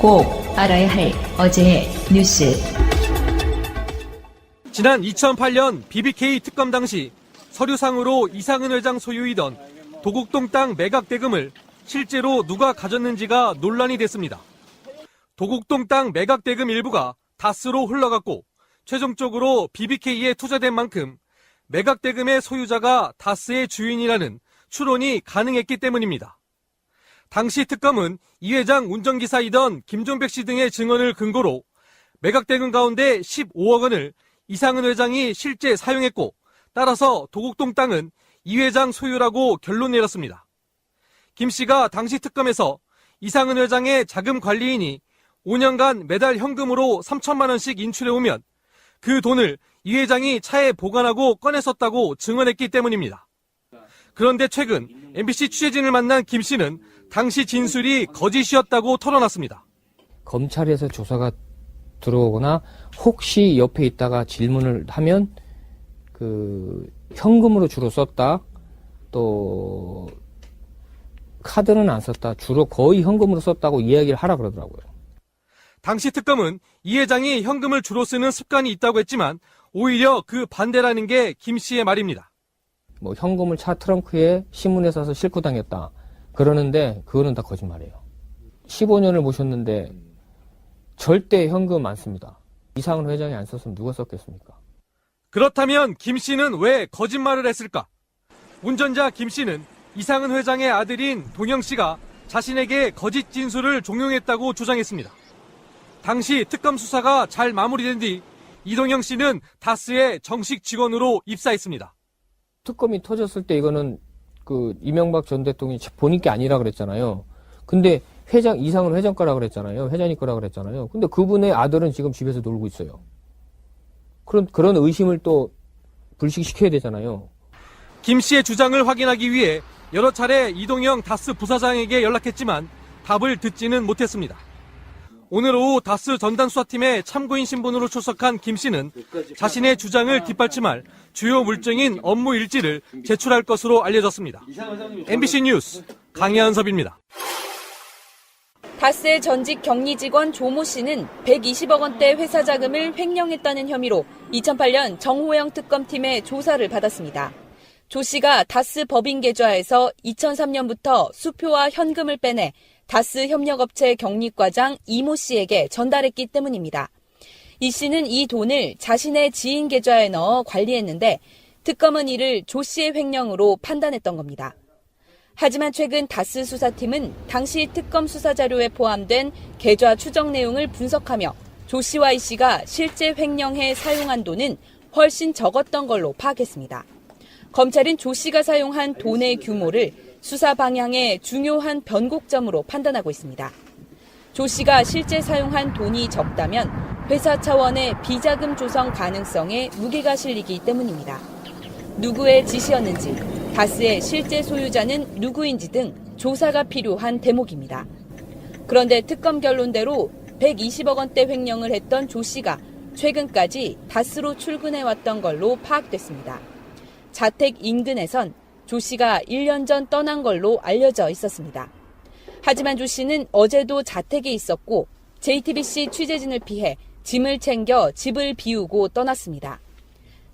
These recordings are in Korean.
꼭 알아야 할 어제의 뉴스. 지난 2008년 BBK 특검 당시 서류상으로 이상은 회장 소유이던 도곡동 땅 매각 대금을 실제로 누가 가졌는지가 논란이 됐습니다. 도곡동 땅 매각 대금 일부가 다스로 흘러갔고 최종적으로 BBK에 투자된 만큼 매각 대금의 소유자가 다스의 주인이라는 추론이 가능했기 때문입니다. 당시 특검은 이 회장 운전기사이던 김종백 씨 등의 증언을 근거로 매각 대금 가운데 15억 원을 이상은 회장이 실제 사용했고 따라서 도곡동 땅은 이 회장 소유라고 결론 내렸습니다. 김 씨가 당시 특검에서 이상은 회장의 자금 관리인이 5년간 매달 현금으로 3천만 원씩 인출해오면 그 돈을 이 회장이 차에 보관하고 꺼내 썼다고 증언했기 때문입니다. 그런데 최근 MBC 취재진을 만난 김 씨는 당시 진술이 거짓이었다고 털어놨습니다. 검찰에서 조사가 들어오거나 혹시 옆에 있다가 질문을 하면 현금으로 주로 썼다, 또 카드는 안 썼다, 주로 거의 현금으로 썼다고 이야기를 하라 그러더라고요. 당시 특검은 이 회장이 현금을 주로 쓰는 습관이 있다고 했지만 오히려 그 반대라는 게 김 씨의 말입니다. 현금을 차 트렁크에 신문에 싸서 싣고 다녔다 그러는데 그거는 다 거짓말이에요. 15년을 모셨는데 절대 현금 안 씁니다. 이상은 회장이 안 썼으면 누가 썼겠습니까? 그렇다면 김 씨는 왜 거짓말을 했을까? 운전자 김 씨는 이상은 회장의 아들인 동영 씨가 자신에게 거짓 진술을 종용했다고 주장했습니다. 당시 특검 수사가 잘 마무리된 뒤 이동영 씨는 다스의 정식 직원으로 입사했습니다. 특검이 터졌을 때 이거는 이명박 전 대통령이 본인 게 아니라 그랬잖아요. 근데 이상은 회장 거라 그랬잖아요. 회장님 거라 그랬잖아요. 근데 그분의 아들은 지금 집에서 놀고 있어요. 그런 의심을 또 불식시켜야 되잖아요. 김 씨의 주장을 확인하기 위해 여러 차례 이동영 다스 부사장에게 연락했지만 답을 듣지는 못했습니다. 오늘 오후 다스 전담 수사팀의 참고인 신분으로 출석한 김 씨는 자신의 주장을 뒷받침할 주요 물증인 업무 일지를 제출할 것으로 알려졌습니다. MBC 뉴스 강혜은섭입니다. 다스의 전직 격리 직원 조모 씨는 120억 원대 회사 자금을 횡령했다는 혐의로 2008년 정호영 특검팀의 조사를 받았습니다. 조 씨가 다스 법인 계좌에서 2003년부터 수표와 현금을 빼내 다스 협력업체 격리과장 이모 씨에게 전달했기 때문입니다. 이 씨는 이 돈을 자신의 지인 계좌에 넣어 관리했는데 특검은 이를 조 씨의 횡령으로 판단했던 겁니다. 하지만 최근 다스 수사팀은 당시 특검 수사 자료에 포함된 계좌 추적 내용을 분석하며 조 씨와 이 씨가 실제 횡령해 사용한 돈은 훨씬 적었던 걸로 파악했습니다. 검찰은 조 씨가 사용한 돈의 규모를 수사 방향의 중요한 변곡점으로 판단하고 있습니다. 조 씨가 실제 사용한 돈이 적다면 회사 차원의 비자금 조성 가능성에 무게가 실리기 때문입니다. 누구의 지시였는지, 다스의 실제 소유자는 누구인지 등 조사가 필요한 대목입니다. 그런데 특검 결론대로 120억 원대 횡령을 했던 조 씨가 최근까지 다스로 출근해왔던 걸로 파악됐습니다. 자택 인근에선 조 씨가 1년 전 떠난 걸로 알려져 있었습니다. 하지만 조 씨는 어제도 자택에 있었고 JTBC 취재진을 피해 짐을 챙겨 집을 비우고 떠났습니다.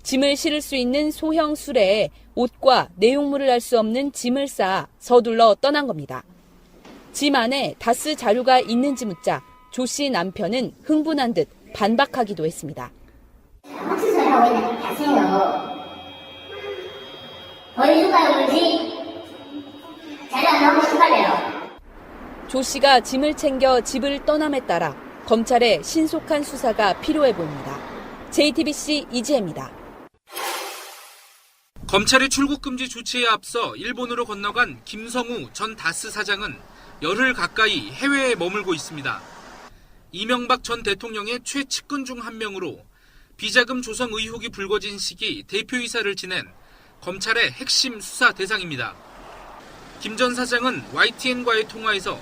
짐을 실을 수 있는 소형 수레에 옷과 내용물을 알 수 없는 짐을 쌓아 서둘러 떠난 겁니다. 짐 안에 다스 자료가 있는지 묻자 조 씨 남편은 흥분한 듯 반박하기도 했습니다. 무슨 소리 하고 있는지 하세요. 보여줄까요, 그러지? 자료 나오고 싶어요. 조 씨가 짐을 챙겨 집을 떠남에 따라 검찰의 신속한 수사가 필요해 보입니다. JTBC 이지혜입니다. 검찰의 출국 금지 조치에 앞서 일본으로 건너간 김성우 전 다스 사장은 열흘 가까이 해외에 머물고 있습니다. 이명박 전 대통령의 최측근 중 한 명으로 비자금 조성 의혹이 불거진 시기 대표이사를 지낸 검찰의 핵심 수사 대상입니다. 김 전 사장은 YTN과의 통화에서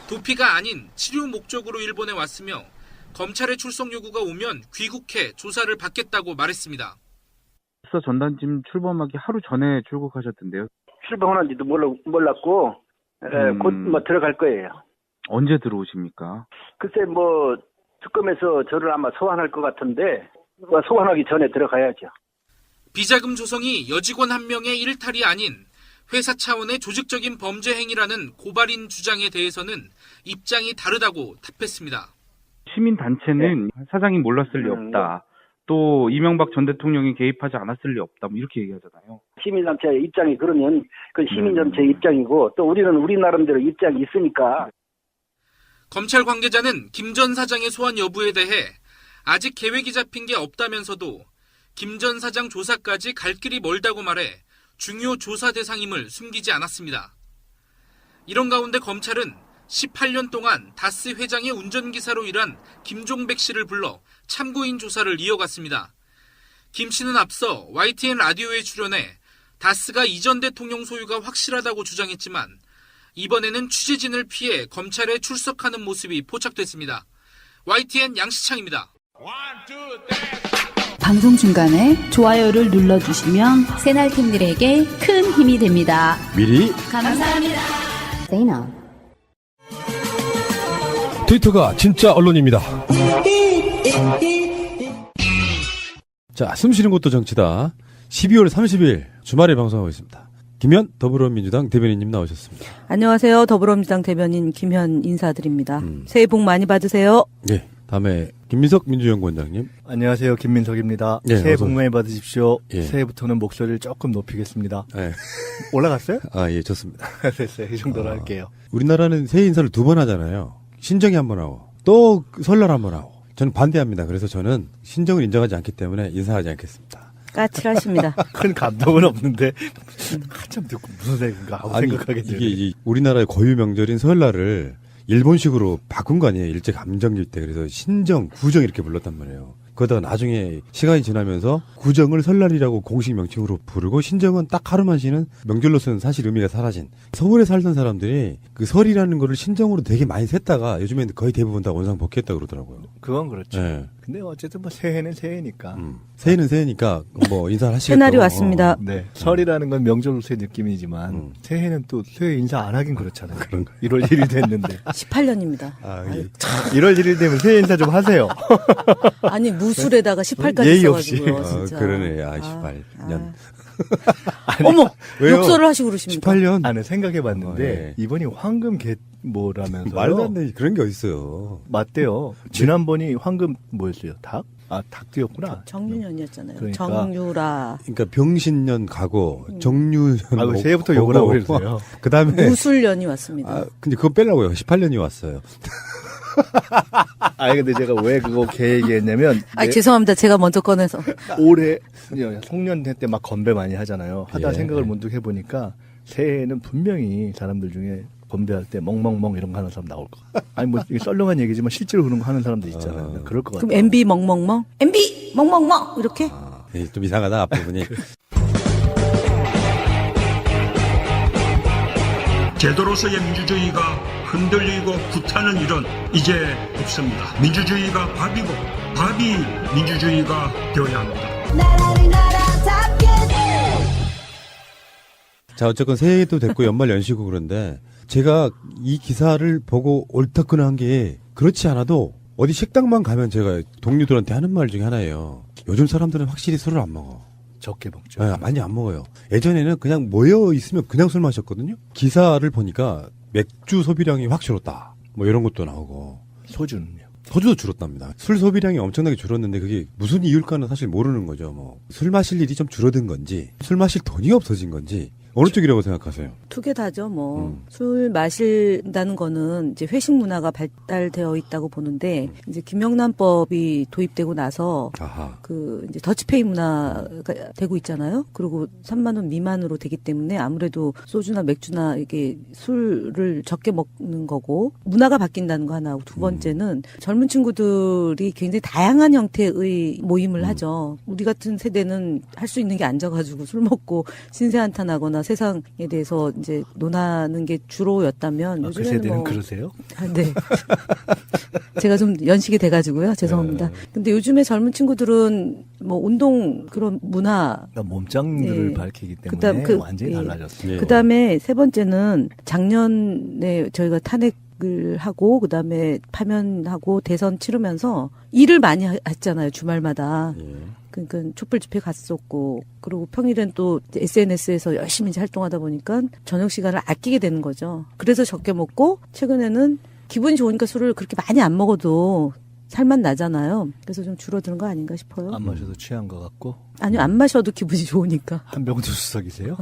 도피가 아닌 치료 목적으로 일본에 왔으며 검찰의 출석 요구가 오면 귀국해 조사를 받겠다고 말했습니다. 전단짐 출범하기 하루 전에 출국하셨던데요. 출범하는지도 몰랐고 곧 들어갈 거예요. 언제 들어오십니까? 글쎄 뭐 특검에서 저를 아마 소환할 것 같은데 소환하기 전에 들어가야죠. 비자금 조성이 여직원 한 명의 일탈이 아닌 회사 차원의 조직적인 범죄 행위라는 고발인 주장에 대해서는 입장이 다르다고 답했습니다. 시민단체는 사장이 몰랐을 리 없다. 또 이명박 전 대통령이 개입하지 않았을 리 없다. 뭐 이렇게 얘기하잖아요. 시민단체 입장이 그러면 그 시민단체 입장이고 또 우리는 우리 나름대로 입장이 있으니까. 검찰 관계자는 김 전 사장의 소환 여부에 대해 아직 계획이 잡힌 게 없다면서도 김 전 사장 조사까지 갈 길이 멀다고 말해 중요 조사 대상임을 숨기지 않았습니다. 이런 가운데 검찰은 18년 동안 다스 회장의 운전기사로 일한 김종백 씨를 불러 참고인 조사를 이어갔습니다. 김 씨는 앞서 YTN 라디오에 출연해 다스가 이전 대통령 소유가 확실하다고 주장했지만 이번에는 취재진을 피해 검찰에 출석하는 모습이 포착됐습니다. YTN 양시창입니다. 방송 중간에 좋아요를 눌러주시면 새날팀들에게 큰 힘이 됩니다. 미리 감사합니다. 트위터가 진짜 언론입니다. 자, 숨쉬는 것도 정치다. 12월 30일 주말에 방송하고 있습니다. 김현 더불어민주당 대변인님 나오셨습니다. 안녕하세요. 더불어민주당 대변인 김현 인사드립니다. 새해 복 많이 받으세요. 네. 다음에 김민석 민주연구원장님. 안녕하세요. 김민석입니다. 네, 새해 복 많이 받으십시오. 예. 새해부터는 목소리를 조금 높이겠습니다. 네. 올라갔어요? 아, 예, 좋습니다. 됐어요. 이 정도로 할게요. 우리나라는 새해 인사를 2번 하잖아요. 신정이 한 번 하고 또 설날 한 번 하고. 저는 반대합니다. 그래서 저는 신정을 인정하지 않기 때문에 인사하지 않겠습니다. 까칠하십니다. 큰 감동은 없는데 한참 듣고 무슨 생각인가 하고 생각하게 되네요. 이게 우리나라의 고유 명절인 설날을 일본식으로 바꾼 거 아니에요. 일제 감정일 때. 그래서 신정, 구정 이렇게 불렀단 말이에요. 그러다가 나중에 시간이 지나면서 구정을 설날이라고 공식 명칭으로 부르고 신정은 딱 하루만 쉬는 명절로서는 사실 의미가 사라진. 서울에 살던 사람들이 그 설이라는 거를 신정으로 되게 많이 셌다가 요즘에는 거의 대부분 다 원상 복귀했다고 그러더라고요. 그건 그렇죠. 네. 근데 어쨌든 뭐 새해는 새해니까. 새해는 새해니까 뭐 인사를 하시겠죠. 새날이 왔습니다. 네. 설이라는 건 명절로서의 느낌이지만 새해는 또 새해 인사 안 하긴 그렇잖아요. 그런가요? 1월 1일 됐는데. 18년입니다. 아, 예. 1월 1일 되면 새해 인사 좀 하세요. 아니 무술에다가 18까지 예의 없이. 있어가지고요. 진짜. 그러네. 18년. 어머 왜요? 욕설을 하시고 그러십니까? 18년. 아니 생각해봤는데 예. 이번이 황금 뭐라면서요. 말도 안 돼. 그런 게 어딨어요. 맞대요. 지난번이 황금 뭐였어요? 닭? 아, 닭띠였구나. 정유년이었잖아요. 그러니까. 정유라. 그러니까 병신년 가고 정유년. 아, 새해부터 욕을 하고 그러세요. 그 다음에. 무술년이 왔습니다. 아, 근데 그거 빼려고요. 18년이 왔어요. 아니, 근데 제가 왜 그거 얘기했냐면. 아, 죄송합니다. 제가 먼저 꺼내서. 올해, 송년회 때 막 건배 많이 하잖아요. 하다 예. 생각을 문득 해보니까 새해에는 분명히 사람들 중에 건배할 때 멍멍멍 이런 거 하는 사람 나올 거. 아니, 뭐, 이게 썰렁한 얘기지만 실제로 그런 거 하는 사람도 있잖아요. 그럴 것 같아요. 그럼 MB 멍멍멍? MB 멍멍멍! 이렇게? 아, 좀 이상하다, 앞부분이. 제도로서의 민주주의가 흔들리고 구타는 일은 이제 없습니다. 민주주의가 밥이고 밥이 민주주의가 되어야 합니다. 자, 어쨌건 새해도 됐고 연말 연시고 그런데 제가 이 기사를 보고 옳다구나 한 게 그렇지 않아도 어디 식당만 가면 제가 동료들한테 하는 말 중에 하나예요. 요즘 사람들은 확실히 술을 안 먹어. 적게 먹죠. 네, 많이 안 먹어요. 예전에는 그냥 모여 있으면 그냥 술 마셨거든요. 기사를 보니까 맥주 소비량이 확 줄었다. 뭐 이런 것도 나오고. 소주는요? 소주도 줄었답니다. 술 소비량이 엄청나게 줄었는데 그게 무슨 이유일까는 사실 모르는 거죠. 뭐 술 마실 일이 좀 줄어든 건지, 술 마실 돈이 없어진 건지. 어느 쪽이라고 생각하세요? 두 개 다죠, 뭐. 술 마신다는 거는 이제 회식 문화가 발달되어 있다고 보는데, 이제 김영란법이 도입되고 나서, 아하. 그, 이제 더치페이 문화가 되고 있잖아요? 그리고 3만원 미만으로 되기 때문에 아무래도 소주나 맥주나 이게 술을 적게 먹는 거고, 문화가 바뀐다는 거 하나고, 두 번째는 젊은 친구들이 굉장히 다양한 형태의 모임을 하죠. 우리 같은 세대는 할 수 있는 게 앉아가지고 술 먹고 신세한탄하거나 세상에 대해서 이제 논하는 게 주로였다면 그 세대는 그러세요? 네. 제가 좀 연식이 돼가지고요. 죄송합니다. 근데 요즘에 젊은 친구들은 뭐 운동 그런 문화. 그러니까 몸짱들을 네. 밝히기 때문에 완전히 달라졌어요. 그다음에 세 번째는 작년에 저희가 탄핵 공약을 하고 그다음에 파면하고 대선 치르면서 일을 많이 했잖아요. 주말마다. 그러니까 촛불 집회 갔었고 그리고 평일엔 또 SNS에서 열심히 이제 활동하다 보니까 저녁 시간을 아끼게 되는 거죠. 그래서 적게 먹고 최근에는 기분이 좋으니까 술을 그렇게 많이 안 먹어도 살만 나잖아요. 그래서 좀 줄어드는 거 아닌가 싶어요. 안 마셔도 취한 것 같고. 아니요, 안 마셔도 기분이 좋으니까. 한병도 수석이세요?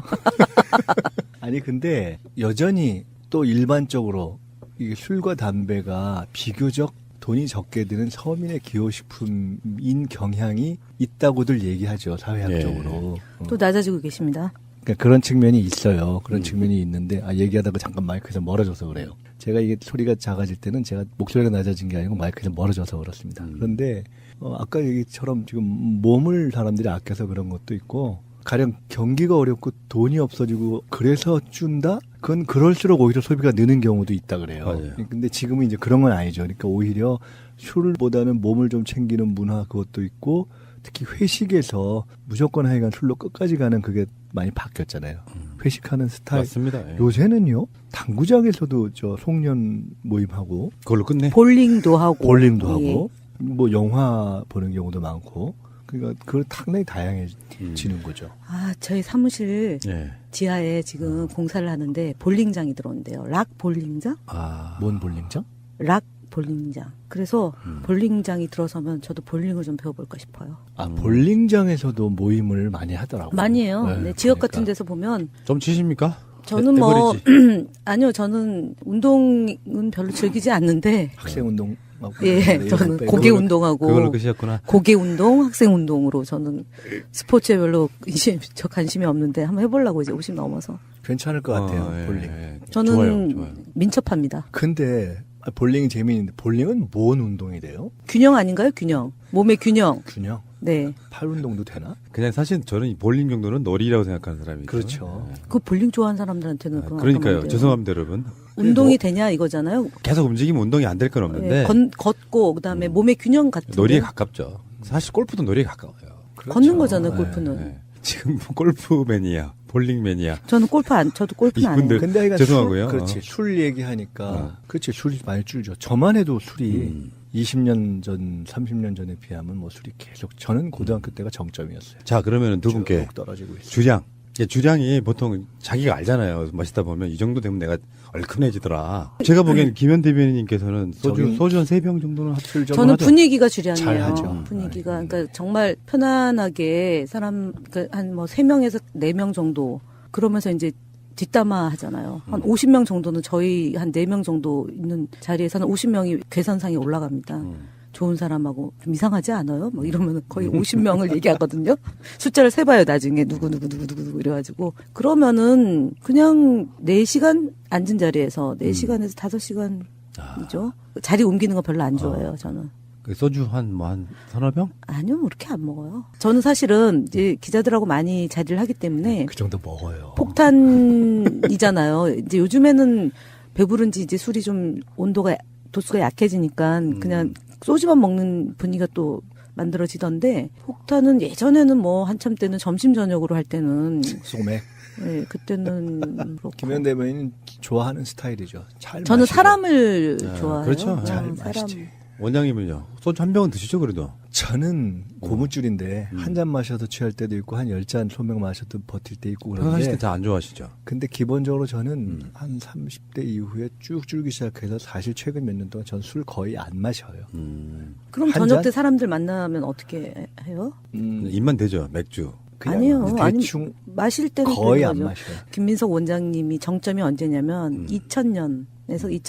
아니 근데 여전히 또 일반적으로 이게 술과 담배가 비교적 돈이 적게 드는 서민의 기호식품인 경향이 있다고들 얘기하죠. 사회학적으로. 또 낮아지고 계십니다. 그러니까 그런 측면이 있어요. 그런 측면이 있는데 얘기하다가 잠깐 마이크에서 멀어져서 그래요. 제가 이게 소리가 작아질 때는 제가 목소리가 낮아진 게 아니고 마이크에서 멀어져서 그렇습니다. 그런데 아까 얘기처럼 지금 몸을 사람들이 아껴서 그런 것도 있고 가령 경기가 어렵고 돈이 없어지고 그래서 준다? 그건 그럴수록 오히려 소비가 느는 경우도 있다 그래요. 맞아요. 근데 지금은 이제 그런 건 아니죠. 그러니까 오히려 술보다는 몸을 좀 챙기는 문화 그것도 있고 특히 회식에서 무조건 하여간 술로 끝까지 가는 그게 많이 바뀌었잖아요. 회식하는 스타일. 맞습니다. 예. 요새는요. 당구장에서도 저 송년 모임하고 그걸로 끝내. 볼링도 하고. 뭐 영화 보는 경우도 많고. 그러니까 그걸 상당히 다양해지는 거죠. 저희 사무실 지하에 지금 공사를 하는데 볼링장이 들어온대요. 락 볼링장? 뭔 볼링장? 락 볼링장. 그래서 볼링장이 들어서면 저도 볼링을 좀 배워볼까 싶어요. 볼링장에서도 모임을 많이 하더라고요. 많이 해요. 네, 지역 그러니까. 같은 데서 보면. 좀 치십니까? 저는 아니요, 저는 운동은 별로 즐기지 않는데. 학생 운동. 저는 고개 운동하고. 그걸로 끝이었구나. 고개 운동, 학생 운동으로 저는 스포츠에 별로 관심이 없는데 한번 해보려고 이제 50 넘어서. 괜찮을 것 같아요, 볼링. 저는 좋아요. 민첩합니다. 근데 볼링이 재미있는데 볼링은 뭔 운동이 돼요? 균형 아닌가요? 균형. 몸의 균형. 균형? 네. 팔 운동도 되나? 그냥 사실 저는 이 볼링 정도는 놀이라고 생각하는 사람이죠. 그렇죠. 그 볼링 좋아하는 사람들한테는 그건 그러니까요. 죄송합니다, 여러분. 운동이 되냐 이거잖아요. 계속 움직이면 운동이 안 될 건 없는데. 걷고 그다음에 몸의 균형 같은 놀이에 가깝죠. 사실 골프도 놀이에 가까워요. 그렇죠. 걷는 거잖아요, 골프는. 지금 골프 매니아, 볼링 매니아. 저는 저도 골프는 안 해요. 근데 죄송하고요. 그렇지. 술 얘기하니까 그렇지. 술이 많이 줄죠. 저만 해도 술이 20년 전, 30년 전에 비하면 뭐 술이 계속 저는 고등학교 때가 정점이었어요. 자, 그러면은 두 분께 떨어지고 있어요. 주량. 주량이 보통 자기가 알잖아요. 마시다 보면 이 정도 되면 내가 얼큰해지더라. 제가 보기엔 김현 대변인님께서는 소주 한 3병 정도는 술 좀 저는 하죠. 분위기가 주량이에요. 잘 하죠. 분위기가 그러니까 정말 편안하게 사람 한 뭐 3명에서 4명 정도 그러면서 이제 뒷담화 하잖아요. 한 50명 정도는 저희 한 4명 정도 있는 자리에서는 50명이 계산상에 올라갑니다. 좋은 사람하고 좀 이상하지 않아요? 뭐 이러면 거의 50명을 얘기하거든요. 숫자를 세봐요, 나중에. 누구 이래가지고. 그러면은 그냥 4시간 앉은 자리에서 4시간에서 5시간이죠. 자리 옮기는 거 별로 안 좋아해요, 저는. 소주 한 서너 병? 아니요, 그렇게 안 먹어요. 저는 사실은 이제 기자들하고 많이 자리를 하기 때문에. 그 정도 먹어요. 폭탄이잖아요. 이제 요즘에는 배부른지 이제 술이 좀 도수가 약해지니까 그냥 소주만 먹는 분위기가 또 만들어지던데 폭탄은 예전에는 뭐 한참 때는 점심 저녁으로 할 때는 소맥. 네, 그때는 그렇고. 김현 대변인 좋아하는 스타일이죠. 저는 사람을 좋아해요. 그렇죠. 잘 마시지. 원장님은요? 소주 한 병은 드시죠, 그래도? 저는 고무줄인데 한 잔 마셔도 취할 때도 있고 한 10잔 소맥 마셔도 버틸 때 있고 그런데 평상시 때 다 안 좋아하시죠? 근데 기본적으로 저는 한 30대 이후에 쭉 줄기 시작해서 사실 최근 몇 년 동안 전 술 거의 안 마셔요. 그럼 저녁 때 사람들 만나면 어떻게 해요? 입만 대죠, 맥주. 아니요. 대충 마실 때는 거의 안 마셔요. 김민석 원장님이 정점이 언제냐면 2000년에서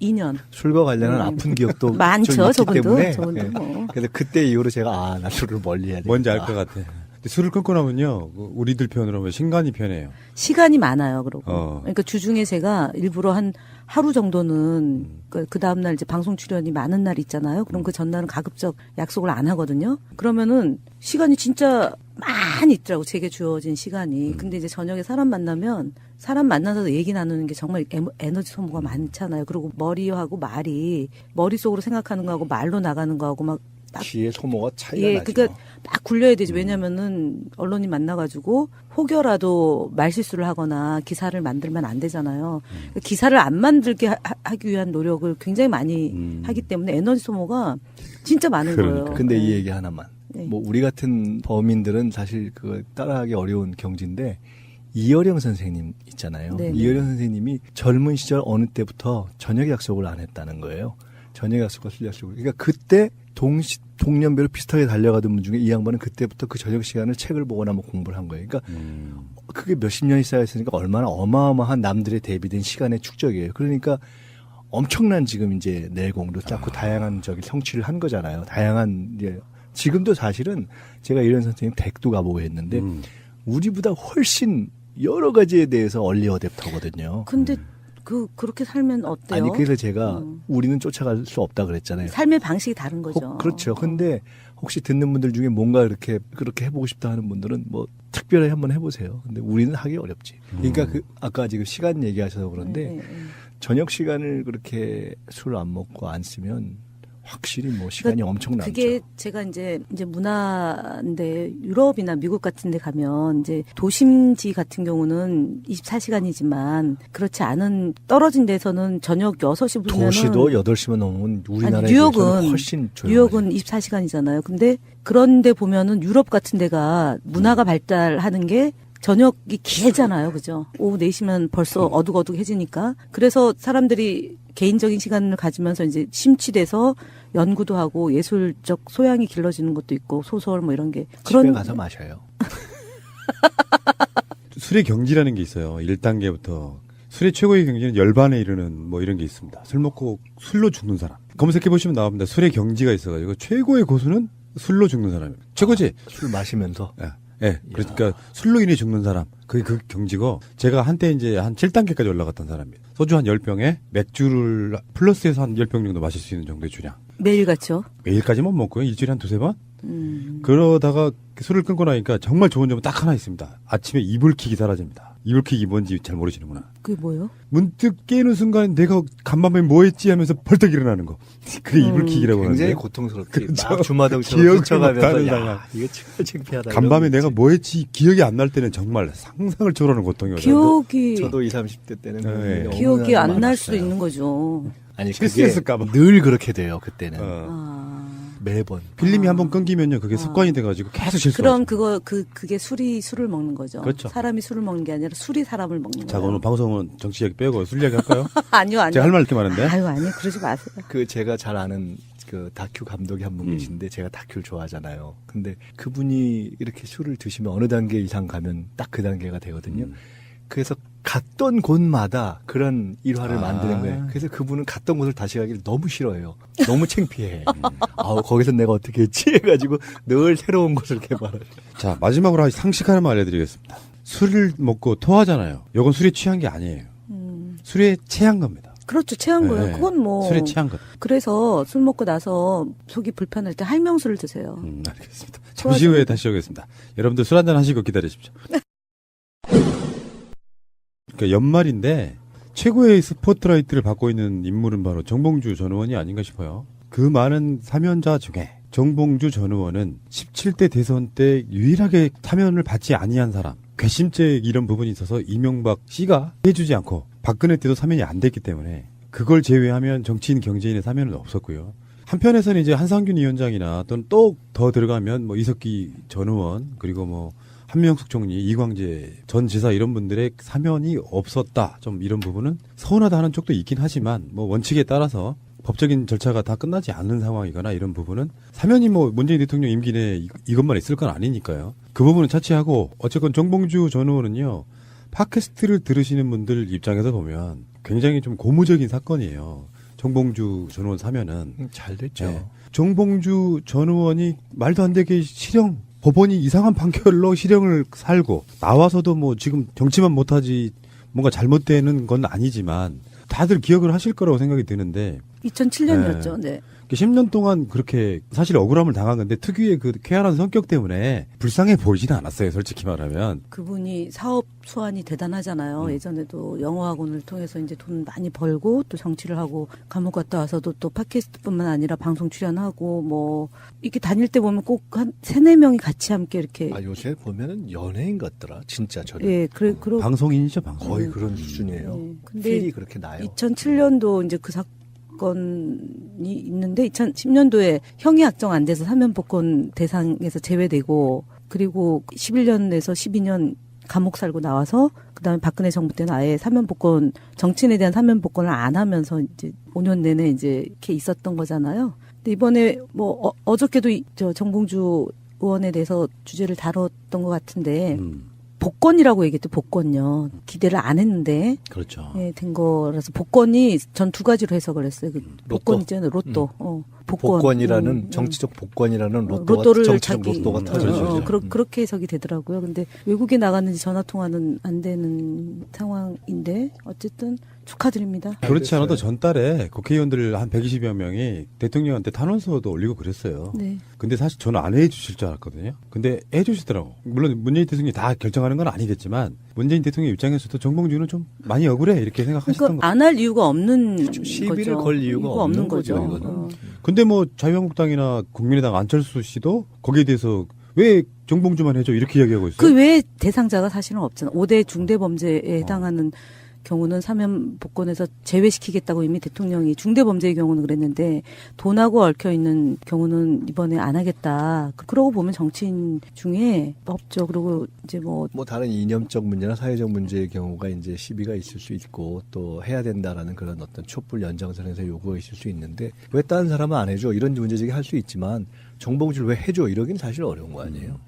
2002년. 술과 관련한 아픈 기억도 많죠. 저분도 때문에. 뭐. 그래서 그때 이후로 제가 나 술을 멀리 해야 돼. 뭔지 알 것 같아. 근데 술을 끊고 나면요, 우리들 표현으로 하면 신간이 편해요. 시간이 많아요, 그러고. 그러니까 주중에 제가 일부러 한 하루 정도는 그 다음날 이제 방송 출연이 많은 날 있잖아요. 그럼 그 전날은 가급적 약속을 안 하거든요. 그러면은 시간이 진짜 많이 있더라고, 제게 주어진 시간이. 근데 이제 저녁에 사람 만나서 얘기 나누는 게 정말 에너지 소모가 많잖아요. 그리고 머리하고 말이 머릿속으로 생각하는 거하고 말로 나가는 거하고 막 지혜 소모가 차이가 예, 나죠. 그러니까 막 굴려야 되지. 왜냐면은 언론이 만나가지고 혹여라도 말실수를 하거나 기사를 만들면 안 되잖아요. 기사를 안 만들게 하기 위한 노력을 굉장히 많이 하기 때문에 에너지 소모가 진짜 많은 거예요. 근데 이 네. 얘기 하나만. 네. 뭐 우리 같은 범인들은 사실 그거 따라하기 어려운 경지인데 이어령 선생님 있잖아요. 네네. 이어령 선생님이 젊은 시절 어느 때부터 저녁 약속을 안 했다는 거예요. 저녁 약속과 술 약속을. 그러니까 그때 동년배로 비슷하게 달려가던 분 중에 이 양반은 그때부터 그 저녁 시간을 책을 보거나 뭐 공부를 한 거예요. 그러니까 그게 몇십 년이 쌓여있으니까 얼마나 어마어마한 남들의 대비된 시간의 축적이에요. 그러니까 엄청난 지금 이제 내공도 쌓고 다양한 성취를 한 거잖아요. 다양한 이제 지금도 사실은 제가 이런 선생님 댁도 가보고 했는데 우리보다 훨씬 여러 가지에 대해서 얼리 어댑터거든요. 근데 그렇게 살면 어때요? 아니 그래서 제가 우리는 쫓아갈 수 없다 그랬잖아요. 삶의 방식이 다른 거죠. 그렇죠. 근데 혹시 듣는 분들 중에 뭔가 그렇게 해보고 싶다 하는 분들은 뭐 특별히 한번 해보세요. 근데 우리는 하기 어렵지. 그러니까 아까 지금 시간 얘기하셔서 그런데 저녁 시간을 그렇게 술 안 먹고 안 쓰면 확실히 뭐 시간이 그러니까 엄청 남죠. 그게 제가 이제 문화인데 유럽이나 미국 같은 데 가면 이제 도심지 같은 경우는 24시간이지만 그렇지 않은 떨어진 데서는 저녁 6시 부면은 도시도 8시만 넘으면 우리나라에 뉴욕은 훨씬 조용하죠. 뉴욕은 24시간이잖아요. 근데 그런 데 보면은 유럽 같은 데가 문화가 발달하는 게 저녁이 길잖아요. 그죠? 오후 4시면 벌써 어둑어둑해지니까. 그래서 사람들이 개인적인 시간을 가지면서 이제 심취돼서 연구도 하고 예술적 소양이 길러지는 것도 있고 소설 뭐 이런 게. 집에 가서 마셔요. 술의 경지라는 게 있어요. 1단계부터. 술의 최고의 경지는 열반에 이르는 뭐 이런 게 있습니다. 술 먹고 술로 죽는 사람. 검색해보시면 나옵니다. 술의 경지가 있어가지고 최고의 고수는 술로 죽는 사람이에요. 최고지? 술 마시면서? 예. 그러니까 술로 인해 죽는 사람. 그게 그 경지고 제가 한때 이제 한 7단계까지 올라갔던 사람입니다. 소주 한 10병에 맥주를 플러스해서 한 10병 정도 마실 수 있는 정도의 주량. 매일같이요? 매일까지만 먹고요. 일주일에 한 2-3번? 그러다가 술을 끊고 나니까 정말 좋은 점은 딱 하나 있습니다. 아침에 이불킥이 사라집니다. 이불킥이 뭔지 잘 모르시는구나. 그게 뭐예요? 문득 깨는 순간 내가 간밤에 뭐 했지 하면서 벌떡 일어나는 거. 그게 이불킥이라고 하는데. 굉장히 고통스럽게 그렇죠. 막 주마등처럼 기억을 쫓아가면서 못하는 야, 이게 정말 창피하다. 간밤에 내가 뭐 했지 기억이 안 날 때는 정말 상상을 초월하는 고통이거든요. 기억이 저도 20, 30대 때는 네. 기억이 안 날 많았어요. 수도 있는 거죠. 아니 그게 실수했을까봐. 늘 그렇게 돼요. 그때는 매번 필름이 한번 끊기면요 그게 습관이 돼가지고 계속 실수. 그럼 그게 술을 먹는 거죠. 그렇죠. 사람이 술을 먹는 게 아니라 술이 사람을 먹는 자, 거예요. 오늘 방송은 정치 얘기 빼고 술 얘기 할까요? 아니요. 제가 할 말 이렇게 많은데. 아유, 아니요. 그러지 마세요. 그 제가 잘 아는 그 다큐 감독이 한 분 계신데 제가 다큐를 좋아하잖아요. 근데 그분이 이렇게 술을 드시면 어느 단계 이상 가면 딱 그 단계가 되거든요. 그래서 갔던 곳마다 그런 일화를 만드는 거예요. 그래서 그분은 갔던 곳을 다시 가기를 너무 싫어해요. 너무 창피해. 거기서 내가 어떻게 했지? 해가지고 늘 새로운 곳을 개발해요. 자, 마지막으로 상식 하나만 알려드리겠습니다. 술을 먹고 토하잖아요. 이건 술에 취한 게 아니에요. 술에 체한 겁니다. 그렇죠. 체한 거예요. 네. 그건 뭐. 술에 체한 것. 그래서 술 먹고 나서 속이 불편할 때 할명수를 드세요. 알겠습니다. 잠시 후에 다시 오겠습니다. 여러분들 술 한잔 하시고 기다리십시오. 그러니까 연말인데 최고의 스포트라이트를 받고 있는 인물은 바로 정봉주 전 의원이 아닌가 싶어요. 그 많은 사면자 중에 정봉주 전 의원은 17대 대선 때 유일하게 사면을 받지 아니한 사람. 괘씸죄 이런 부분이 있어서 이명박 씨가 해주지 않고 박근혜 때도 사면이 안 됐기 때문에 그걸 제외하면 정치인 경제인의 사면은 없었고요. 한편에서는 이제 한상균 위원장이나 또는 또 더 들어가면 뭐 이석기 전 의원 그리고 뭐 한명숙 총리, 이광재 전 지사 이런 분들의 사면이 없었다. 좀 이런 부분은 서운하다 하는 쪽도 있긴 하지만 뭐 원칙에 따라서 법적인 절차가 다 끝나지 않는 상황이거나 이런 부분은 사면이 뭐 문재인 대통령 임기 내에 이것만 있을 건 아니니까요. 그 부분은 차치하고 어쨌건 정봉주 전 의원은요. 팟캐스트를 들으시는 분들 입장에서 보면 굉장히 좀 고무적인 사건이에요. 정봉주 전 의원 사면은. 잘 됐죠. 네. 정봉주 전 의원이 말도 안 되게 실형 법원이 이상한 판결로 실형을 살고 나와서도 뭐 지금 정치만 못하지 뭔가 잘못되는 건 아니지만 다들 기억을 하실 거라고 생각이 드는데 2007년이었죠. 네. 10년 동안 그렇게 사실 억울함을 당한 건데 특유의 그 쾌활한 성격 때문에 불쌍해 보이지는 않았어요. 솔직히 말하면. 그분이 사업 수완이 대단하잖아요. 예전에도 영어학원을 통해서 이제 돈 많이 벌고 또 정치를 하고 감옥 갔다 와서도 또 팟캐스트뿐만 아니라 방송 출연하고 뭐 이렇게 다닐 때 보면 꼭 한 3-4명이 같이 함께 이렇게. 아, 요새 보면은 연예인 같더라. 진짜 저는. 예, 방송인이죠, 방송. 거의 그런 수준이에요. 근데 필이 그렇게 나요. 2007년도 이제 그 사건이 있는데 2010년도에 형이 확정 안 돼서 사면복권 대상에서 제외되고 그리고 11년에서 12년 감옥 살고 나와서 그다음에 박근혜 정부 때는 아예 사면복권 정치인에 대한 사면복권을 안 하면서 이제 5년 내내 이제 이렇게 있었던 거잖아요. 근데 이번에 뭐 어저께도 저 정봉주 의원에 대해서 주제를 다뤘던 것 같은데 복권이라고 얘기했죠. 복권요. 기대를 안 했는데 그렇죠. 예, 된 거라서 복권이 전 2가지로 해석을 했어요. 그 복권 있잖아요. 로또. 복권이라는 정치적 복권이라는 로또를 정치적 자기 로또가 터져죠. 그렇게 해석이 되더라고요. 근데 외국에 나갔는지 전화 통화는 안 되는 상황인데 어쨌든 축하드립니다. 그렇지 않아도 전달에 국회의원들 한 120여 명이 대통령한테 탄원서도 올리고 그랬어요. 네. 근데 사실 저는 안 해주실 줄 알았거든요. 근데 해주시더라고. 물론 문재인 대통령이 다 결정하는 건 아니겠지만 문재인 대통령 입장에서도 정봉주는 좀 많이 억울해 이렇게 생각하셨던 그러니까 안 할 이유가 없는 시비를 거죠. 걸 이유가 없는 거죠. 이거는. 근데 뭐 자유한국당이나 국민의당 안철수 씨도 거기에 대해서 왜 정봉주만 해줘 이렇게 이야기하고 있어요. 그 외에 대상자가 사실은 없잖아. 5대 중대범죄에 해당하는 경우는 사면 복권에서 제외시키겠다고 이미 대통령이 중대범죄의 경우는 그랬는데 돈하고 얽혀 있는 경우는 이번에 안 하겠다. 그러고 보면 정치인 중에 없죠. 그리고 이제 뭐 다른 이념적 문제나 사회적 문제의 경우가 이제 시비가 있을 수 있고 또 해야 된다라는 그런 어떤 촛불 연장선에서 요구가 있을 수 있는데 왜 다른 사람은 안 해줘 이런 문제제기 할 수 있지만 정봉주를 왜 해줘 이러긴 사실 어려운 거 아니에요.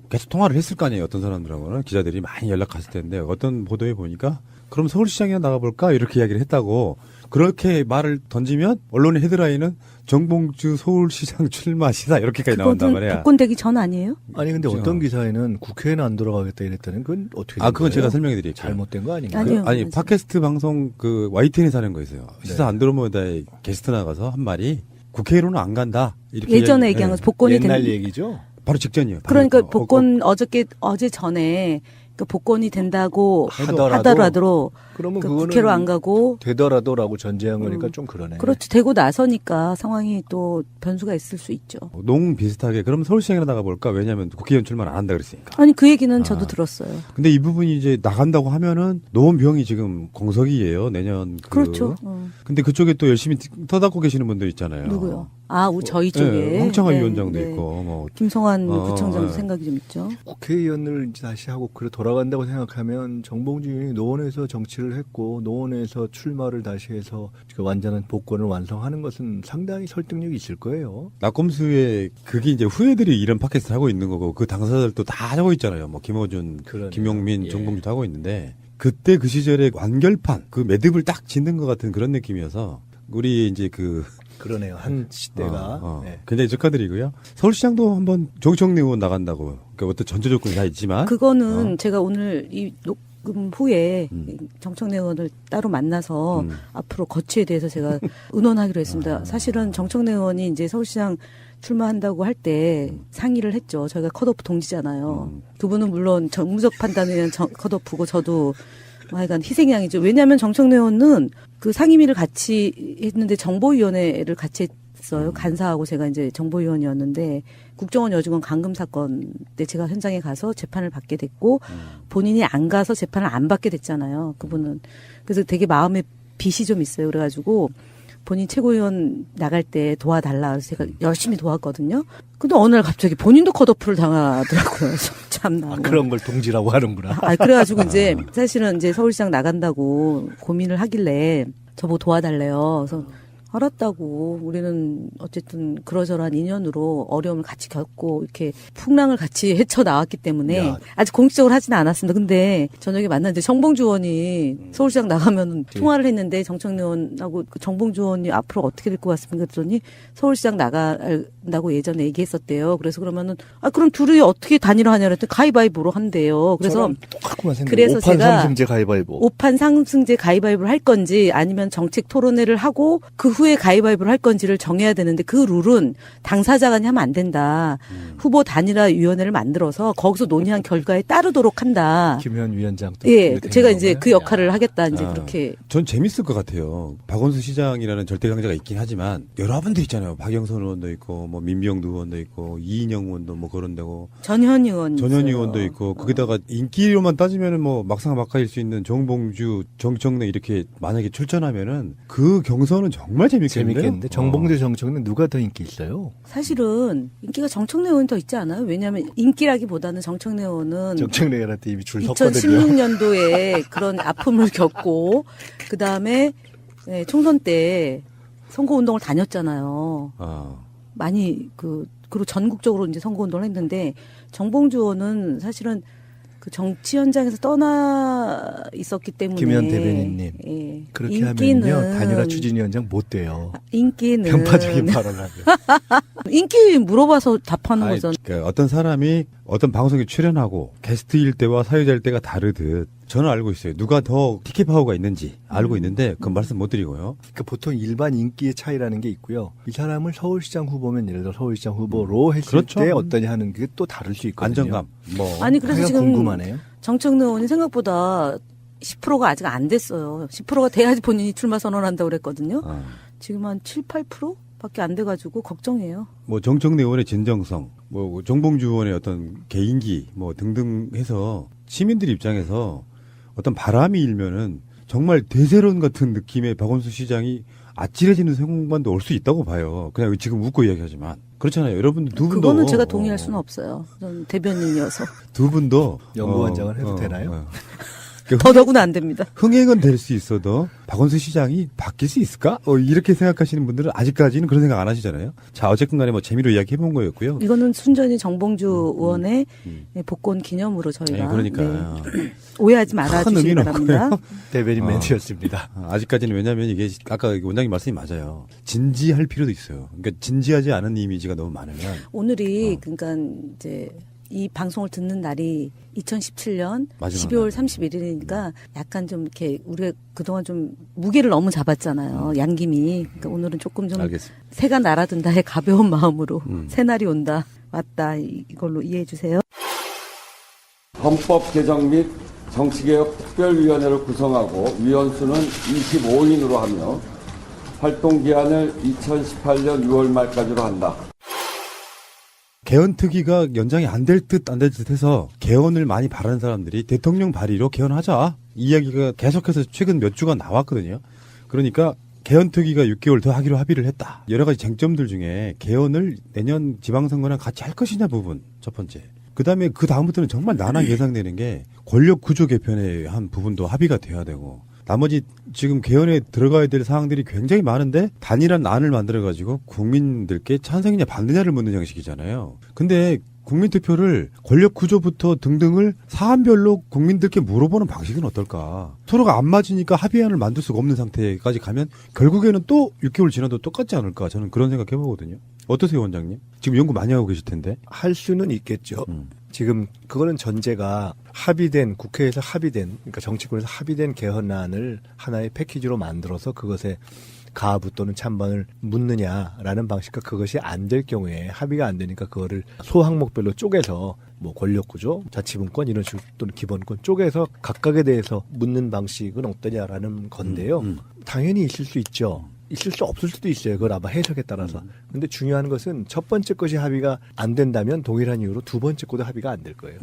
계속 통화를 했을 거 아니에요. 어떤 사람들하고는 기자들이 많이 연락갔을 텐데 어떤 보도에 보니까 그럼 서울시장이나 나가볼까 이렇게 이야기를 했다고 그렇게 말을 던지면 언론의 헤드라인은 정봉주 서울시장 출마 시사 이렇게까지 나온단 말이야. 복권 되기 전 아니에요? 아니 근데 어떤 기사에는 국회에는 안 돌아가겠다 이랬다는 건 어떻게 된 그건 거예요? 제가 설명해 드릴게요. 잘못된 거 아닌가요? 아니요. 팟캐스트 방송 그 YTN에서 하는 거 있어요. 시사 안드로메다에 게스트 나가서 한 말이 국회로는 안 간다. 이렇게 예전에 얘기한 거 복권이 옛날 얘기죠? 바로 직전이에요. 그러니까 복권 어제 전에 그 복권이 된다고 하더라도 그러면 국회로 안 가고 되더라도라고 전제한 거니까 좀 그러네. 그렇죠. 되고 나서니까 상황이 또 변수가 있을 수 있죠. 농 비슷하게 그럼 서울시장이나 나가볼까? 왜냐하면 국회의원 출마를 안 한다 그랬으니까. 아니 그 얘기는 저도 들었어요. 근데 이 부분이 이제 나간다고 하면은 노원병이 지금 공석이에요. 내년 그렇죠. 근데 그쪽에 또 열심히 터닫고 계시는 분들 있잖아요. 누구요? 저희 쪽에 네, 황창화 위원장도 있고 뭐 김성환 구청장도 생각이 좀 있죠. 국회의원을 이제 다시 하고 돌아간다고 생각하면 정봉주 의원이 노원에서 정치를 했고 노원에서 출마를 다시 해서 완전한 복권을 완성하는 것은 상당히 설득력이 있을 거예요. 낙검수에 그게 이제 후예들이 이런 팟캐스트를 하고 있는 거고 그 당사자들도 다 하고 있잖아요. 뭐 김어준, 김용민, 정봉주도 하고 있는데 그때 그 시절에 완결판 그 매듭을 딱 짓는 것 같은 그런 느낌이어서 우리 이제 그러네요. 한 시대가. 굉장히 축하드리고요. 서울시장도 한번 정청래 의원 나간다고. 그러니까 어떤 전제 조건이 다 있지만. 그거는 제가 오늘 이 녹음 후에 정청래 의원을 따로 만나서 앞으로 거취에 대해서 제가 의논하기로 했습니다. 사실은 정청래 의원이 이제 서울시장 출마한다고 할 때 상의를 했죠. 저희가 컷오프 동지잖아요. 두 분은 물론 정무적 판단에 의한 컷오프고 저도 하여간 희생양이죠. 왜냐하면 정청래 의원은 그 상임위를 같이 했는데 정보위원회를 같이 했어요. 간사하고 제가 이제 정보위원이었는데 국정원 여직원 감금 사건 때 제가 현장에 가서 재판을 받게 됐고 본인이 안 가서 재판을 안 받게 됐잖아요. 그분은. 그래서 되게 마음에 빚이 좀 있어요. 그래가지고 본인 최고위원 나갈 때 도와달라. 그래서 제가 열심히 도왔거든요. 근데 어느 날 갑자기 본인도 컷오프를 당하더라고요. 참나. 그런 걸 동지라고 하는구나. 그래가지고 이제 사실은 이제 서울시장 나간다고 고민을 하길래 저보고 도와달래요. 그래서 알았다고. 우리는 어쨌든 그러저러한 인연으로 어려움을 같이 겪고 이렇게 풍랑을 같이 헤쳐나왔기 때문에 아직 공식적으로 하지는 않았습니다. 근데 저녁에 만났는데 정봉주 의원이 서울시장 나가면 통화를 했는데 정청래 의원하고 정봉주 의원이 앞으로 어떻게 될 것 같습니까? 그랬더니 서울시장 나갈 된다고 예전에 얘기했었대요. 그래서 그러면은 그럼 둘이 어떻게 단일화하냐 그랬더니 가위바위보로 한대요. 그래서 그래서 5판 제가 3승제 가위바위보. 5판 3승제 가위바위보를 할 건지 아니면 정책 토론회를 하고 그 후에 가위바위보를 할 건지를 정해야 되는데 그 룰은 당사자 간이 하면 안 된다. 후보 단일화 위원회를 만들어서 거기서 논의한 결과에 따르도록 한다. 김현 위원장도. 예, 제가 이제 그 역할을 하겠다. 이제 그렇게. 전 재밌을 것 같아요. 박원순 시장이라는 절대 강자가 있긴 하지만 여러분들 있잖아요. 박영선 의원도 있고 뭐 민병두 의원도 있고 이인영 의원도 뭐 그런 데고 전현 의원도 있고 거기다가 인기로만 따지면은 뭐 막상막하일 수 있는 정봉주, 정청래 이렇게 만약에 출전하면은 그 경선은 정말 재밌겠는데 정봉주, 정청래 누가 더 인기 있어요? 사실은 인기가 정청래 의원이 더 있지 않아요? 왜냐하면 인기라기보다는 정청래 의원은 정청래 의원한테 이미 줄 섰거든요. 2016년도에 그런 아픔을 겪고 그 다음에 총선 때 선거운동을 다녔잖아요. 많이 그리고 전국적으로 이제 선거운동을 했는데 정봉주 의원은 사실은 그 정치 현장에서 떠나 있었기 때문에 김현 대변인님 예. 그렇게 하면요 단일화 추진위원장 못 돼요. 인기는 편파적인 발언하면 인기 물어봐서 답하는 거잖아요. 그러니까 어떤 사람이 어떤 방송에 출연하고 게스트일 때와 사회자일 때가 다르듯 저는 알고 있어요. 누가 더 티켓 파워가 있는지 알고 있는데 그 말씀 못 드리고요. 그러니까 보통 일반 인기의 차이라는 게 있고요. 이 사람을 서울시장 후보면 예를 들어 서울시장 후보로 했을 그렇죠. 때 어떠냐 하는 게 또 다를 수 있거든요. 안정감. 아니 그래서 지금 궁금하네요. 정청래 의원이 생각보다 10%가 아직 안 됐어요. 10%가 돼야지 본인이 출마 선언한다고 그랬거든요. 지금 한 7, 8% 밖에 안 돼가지고 걱정이에요. 뭐 정청래 의원의 진정성, 뭐 정봉주 의원의 어떤 개인기, 뭐 등등 해서 시민들 입장에서 어떤 바람이 일면은 정말 대세론 같은 느낌의 박원순 시장이 아찔해지는 순간도 올 수 있다고 봐요. 그냥 지금 웃고 이야기하지만 그렇잖아요. 여러분들 두 분도 그거는 제가 동의할 수는 없어요. 저는 대변인이어서. 두 분도 연구원장을 해도 되나요? 더더구나 안 됩니다. 흥행은 될 수 있어도 박원순 시장이 바뀔 수 있을까? 이렇게 생각하시는 분들은 아직까지는 그런 생각 안 하시잖아요. 자, 어쨌든 간에 뭐 재미로 이야기해본 거였고요. 이거는 순전히 정봉주 의원의 복권 기념으로 저희가. 네, 그러니까. 오해하지 말아주시기 바랍니다. 대변인 멘트였습니다. 아직까지는 왜냐하면 이게 아까 원장님 말씀이 맞아요. 진지할 필요도 있어요. 그러니까 진지하지 않은 이미지가 너무 많으면. 오늘이 그러니까 이제 이 방송을 듣는 날이 2017년 12월 31일이니까 약간 좀 이렇게 우리가 그동안 좀 무게를 너무 잡았잖아요. 양김이. 그러니까 오늘은 조금 좀 알겠습니다. 새가 날아든다의 가벼운 마음으로 새날이 온다. 왔다. 이걸로 이해해 주세요. 헌법 개정 및 정치개혁 특별위원회를 구성하고 위원수는 25인으로 하며 활동 기한을 2018년 6월 말까지로 한다. 개헌 특위가 연장이 안 될 듯 안 될 듯 해서 개헌을 많이 바라는 사람들이 대통령 발의로 개헌하자. 이 이야기가 계속해서 최근 몇 주간 나왔거든요. 그러니까 개헌 특위가 6개월 더 하기로 합의를 했다. 여러 가지 쟁점들 중에 개헌을 내년 지방선거랑 같이 할 것이냐 부분 첫 번째. 그다음에 그 다음부터는 정말 난항 예상되는 게 권력 구조 개편의 한 부분도 합의가 돼야 되고 나머지 지금 개헌에 들어가야 될 사항들이 굉장히 많은데 단일한 안을 만들어가지고 국민들께 찬성이냐 반대냐를 묻는 형식이잖아요. 근데 국민투표를 권력구조부터 등등을 사안별로 국민들께 물어보는 방식은 어떨까. 서로가 안 맞으니까 합의안을 만들 수가 없는 상태까지 가면 결국에는 또 6개월 지나도 똑같지 않을까. 저는 그런 생각 해보거든요. 어떠세요, 원장님? 지금 연구 많이 하고 계실 텐데. 할 수는 있겠죠. 지금 그거는 전제가 합의된 국회에서 합의된 그러니까 정치권에서 합의된 개헌안을 하나의 패키지로 만들어서 그것에 가부 또는 찬반을 묻느냐라는 방식과 그것이 안 될 경우에 합의가 안 되니까 그거를 소항목별로 쪼개서 뭐 권력구조, 자치분권 이런 식으로 또는 기본권 쪼개서 각각에 대해서 묻는 방식은 어떠냐라는 건데요. 당연히 있을 수 있죠. 있을 수 없을 수도 있어요. 그걸 아마 해석에 따라서. 근데 중요한 것은 첫 번째 것이 합의가 안 된다면 동일한 이유로 두 번째 것도 합의가 안 될 거예요.